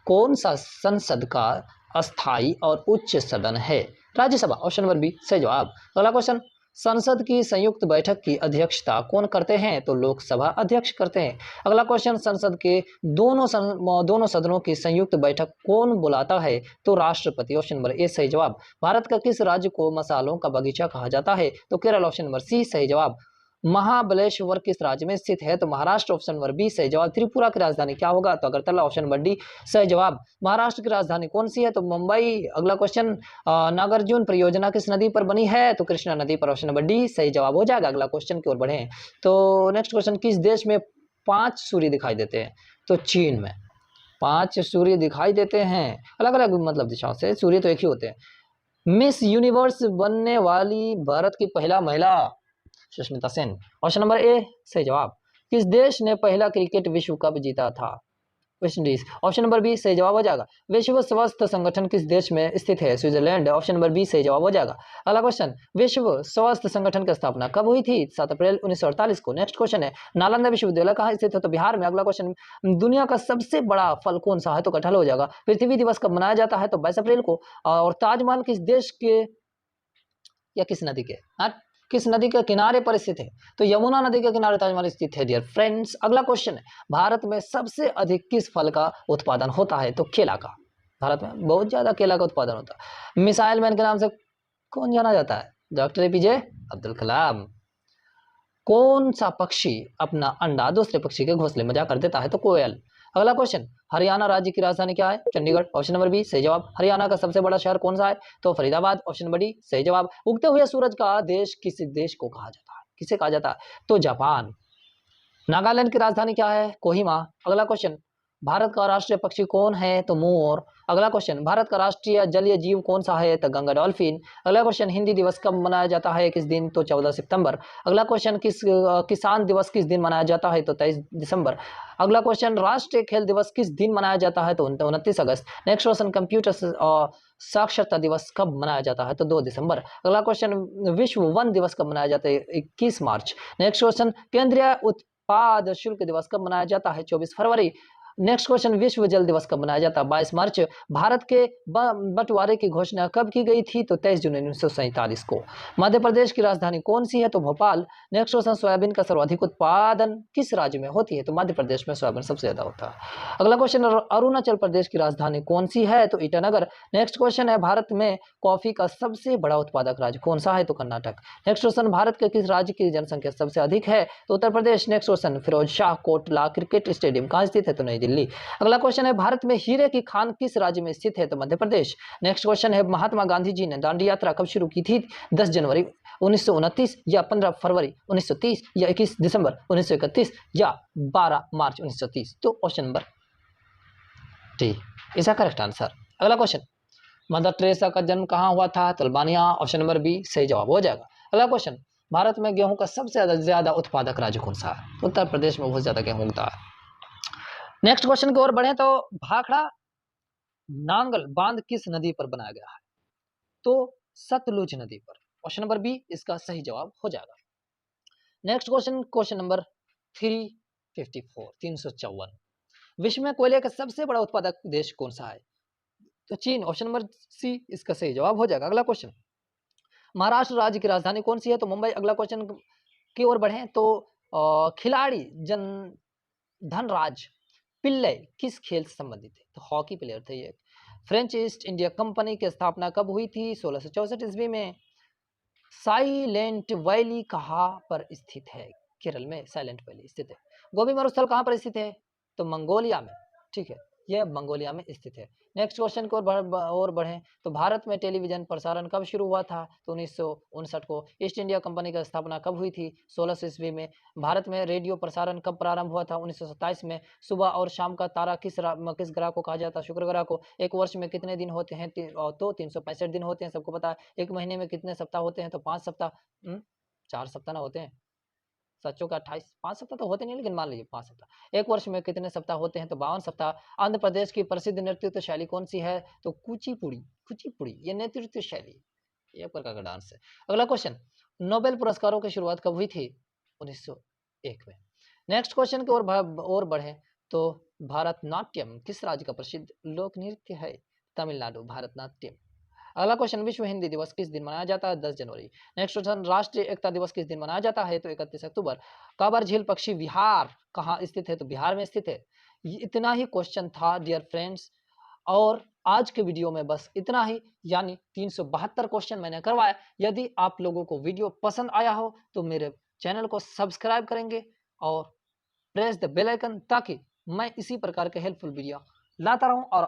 कौन सा संसद का अस्थाई और उच्च सदन है? राज्यसभा। ऑप्शन नंबर बी सही जवाब। अगला क्वेश्चन, संसद की संयुक्त बैठक की अध्यक्षता कौन करते हैं? तो लोकसभा अध्यक्ष करते हैं। अगला क्वेश्चन, संसद के दोनों सदनों की संयुक्त बैठक कौन बुलाता है? तो राष्ट्रपति। ऑप्शन नंबर ए सही जवाब। भारत का किस राज्य को मसालों का बगीचा कहा जाता है? तो केरल। ऑप्शन नंबर सी सही जवाब। महाबलेश्वर किस राज्य में स्थित है? तो महाराष्ट्र। ऑप्शन नंबर बी सही जवाब। त्रिपुरा की राजधानी क्या होगा? तो अगरतला। ऑप्शन नंबर डी सही जवाब। महाराष्ट्र की राजधानी कौन सी है? तो मुंबई। अगला क्वेश्चन, नागार्जुन परियोजना किस नदी पर बनी है? तो कृष्णा नदी पर। ऑप्शन नंबर डी सही जवाब हो जाएगा। अगला क्वेश्चन की ओर बढ़े तो नेक्स्ट क्वेश्चन, किस देश में 5 सूर्य दिखाई देते हैं? तो चीन में 5 सूर्य दिखाई देते हैं, अलग अलग मतलब दिशाओं से, सूर्य तो एक ही होते हैं। मिस यूनिवर्स बनने वाली भारत की पहला महिला सुष्मिता सेन। ऑप्शन नंबर ए सही जवाब। किस देश ने पहला क्रिकेट विश्व कप जीता था? West Indies. Option number B सही जवाब हो जाएगा। विश्व स्वास्थ्य संगठन किस देश में स्थित है? स्विट्जरलैंड। ऑप्शन नंबर बी सही जवाब हो जाएगा। अगला क्वेश्चन, विश्व स्वास्थ्य संगठन की स्थापना कब हुई थी? 7 अप्रैल 1948 को। नेक्स्ट क्वेश्चन है, नालंदा विश्वविद्यालय कहाँ स्थित है? तो बिहार में। अगला क्वेश्चन, दुनिया का सबसे बड़ा फल कौन सा है? तो कटहल हो जाएगा। पृथ्वी दिवस कब मनाया जाता है? तो 22 अप्रैल को। और ताजमहल किस देश के या किस नदी के, किस नदी के किनारे पर स्थित है? तो यमुना नदी के किनारे ताजमहल स्थित है डियर फ्रेंड्स। अगला क्वेश्चन है, भारत में सबसे अधिक किस फल का उत्पादन होता है? तो केला का। भारत में बहुत ज़्यादा केला का उत्पादन होता है। मिसाइल मैन के नाम से कौन जाना जाता है? Doctor APJ Abdul Kalam. कौन सा पक्षी अपना अंडा दूसरे पक्षी के घोंसले में जाकर देता है? तो कोयल। अगला क्वेश्चन, हरियाणा राज्य की राजधानी क्या है? चंडीगढ़। ऑप्शन नंबर बी सही जवाब। हरियाणा का सबसे बड़ा शहर कौन सा है? तो फरीदाबाद। ऑप्शन नंबर डी सही जवाब। उगते हुए सूरज का देश किस देश को कहा जाता है? किसे कहा जाता है? तो जापान। नागालैंड की राजधानी क्या है? कोहिमा। अगला क्वेश्चन, भारत का राष्ट्रीय पक्षी कौन है? तो मोर। अगला क्वेश्चन, भारत का राष्ट्रीय जलीय जीव कौन सा है? तो गंगा डॉल्फिन। अगला क्वेश्चन, हिंदी दिवस कब मनाया जाता है? किस दिन? तो 14 सितंबर। अगला क्वेश्चन, किसान दिवस किस दिन मनाया जाता है? तो 23 दिसंबर। अगला क्वेश्चन, राष्ट्रीय खेल दिवस किस दिन मनाया जाता है? तो 29 अगस्त। नेक्स्ट क्वेश्चन, कंप्यूटर साक्षरता दिवस कब मनाया जाता है? तो 2 दिसंबर। अगला क्वेश्चन, विश्व वन दिवस कब मनाया जाता है? 21 मार्च। नेक्स्ट क्वेश्चन, केंद्रीय उत्पाद शुल्क दिवस कब मनाया जाता है? 24 फरवरी। नेक्स्ट क्वेश्चन, विश्व जल दिवस कब मनाया जाता है? 22 मार्च। भारत के बंटवारे की घोषणा कब की गई थी? तो 23 जून 1947 को। मध्य प्रदेश की राजधानी कौन सी है? तो भोपाल। नेक्स्ट क्वेश्चन, सोयाबीन का सर्वाधिक उत्पादन किस राज्य में होती है? तो मध्य प्रदेश में सोयाबीन सबसे ज्यादा होता है। अगला क्वेश्चन, अरुणाचल प्रदेश की राजधानी कौन सी है? तो ईटानगर। नेक्स्ट क्वेश्चन है, भारत में कॉफी का सबसे बड़ा उत्पादक राज्य कौन सा है? तो कर्नाटक। नेक्स्ट क्वेश्चन, भारत के किस राज्य की जनसंख्या सबसे अधिक है? तो Uttar Pradesh. Next question, Firoz Shah Kotla cricket stadium कहाँ स्थित है? तो नई दिल्ली। अगला क्वेश्चन है, भारत में हीरे की खान किस राज्य में स्थित है? तो मध्य प्रदेश। नेक्स्ट क्वेश्चन है, महात्मा गांधी जी ने दांडी यात्रा कब शुरू की थी? 10 जनवरी 1929 या 15 फरवरी 1930 या 21 दिसंबर 1931 या 12 मार्च 1930। तो ऑप्शन नंबर डी इसका करेक्ट आंसर। अगला क्वेश्चन, मदर टेरेसा का जन्म कहाँ हुआ था? तो अल्बानिया। ऑप्शन नंबर बी सही जवाब हो जाएगा। अगला क्वेश्चन, भारत में गेहूं का सबसे ज्यादा उत्पादक राज्य कौन सा है? उत्तर प्रदेश में बहुत ज्यादा गेहूं उगता है। नेक्स्ट क्वेश्चन की ओर बढ़े तो भाखड़ा नांगल बांध किस नदी पर बनाया गया है? तो सतलुज नदी पर। ऑप्शन नंबर बी इसका सही जवाब हो जाएगा। नेक्स्ट क्वेश्चन, क्वेश्चन नंबर 354 विश्व में कोयले का सबसे बड़ा उत्पादक देश कौन सा है? तो चीन। ऑप्शन नंबर सी इसका सही जवाब हो जाएगा। अगला क्वेश्चन, महाराष्ट्र राज्य की राजधानी कौन सी है? तो मुंबई। अगला क्वेश्चन की ओर बढ़े तो खिलाड़ी जन धनराज पिल्ले किस खेल से संबंधित है? तो हॉकी प्लेयर थे ये। फ्रेंच ईस्ट इंडिया कंपनी की स्थापना कब हुई थी? 1664 ईस्वी में। साइलेंट वैली कहाँ पर स्थित है? केरल में साइलेंट वैली स्थित है। गोभी मरुस्थल कहाँ पर स्थित है? तो मंगोलिया में। ठीक है, यह मंगोलिया में स्थित है। नेक्स्ट क्वेश्चन को और बढ़ें तो भारत में टेलीविजन प्रसारण कब शुरू हुआ था? तो 1959 को। ईस्ट इंडिया कंपनी की स्थापना कब हुई थी? 1600 ईस्वी में। भारत में रेडियो प्रसारण कब प्रारंभ हुआ था? 1927 में। सुबह और शाम का तारा किस ग्रह को कहा जाता है? शुक्र ग्रह को। एक वर्ष में कितने दिन होते हैं? तो 365 दिन होते हैं, सबको पता है। एक महीने में कितने सप्ताह होते हैं? तो 5 सप्ताह। 4 सप्ताह ना होते हैं, सच्चों का 28, 5 सप्ताह तो होते नहीं, लेकिन मान लीजिए 5 सप्ताह। एक वर्ष में कितने सप्ताह होते हैं? तो 52 सप्ताह। आंध्र प्रदेश की प्रसिद्ध नृत्य शैली कौन सी है? तो कुचिपुड़ी। कुचिपुड़ी ये नृत्य शैली, ये एक प्रकार का डांस है। अगला क्वेश्चन, नोबेल पुरस्कारों की शुरुआत कब हुई थी? 1901 में। नेक्स्ट क्वेश्चन की ओर बढ़े तो भारतनाट्यम किस राज्य का प्रसिद्ध लोक नृत्य है? तमिलनाडु। भारतनाट्यम। अगला क्वेश्चन, विश्व हिंदी दिवस किस दिन मनाया जाता है? 10 जनवरी। नेक्स्ट क्वेश्चन, राष्ट्रीय एकता दिवस किस दिन मनाया जाता है? तो 31 अक्टूबर। काबर झील पक्षी विहार कहाँ स्थित है? तो बिहार में स्थित है। इतना ही क्वेश्चन था डियर फ्रेंड्स, और आज के वीडियो में बस इतना ही, यानी 372 क्वेश्चन मैंने करवाया। यदि आप लोगों को वीडियो पसंद आया हो तो मेरे चैनल को सब्सक्राइब करेंगे और प्रेस द बेल आइकन, ताकि मैं इसी प्रकार के हेल्पफुल वीडियो लाता रहूं और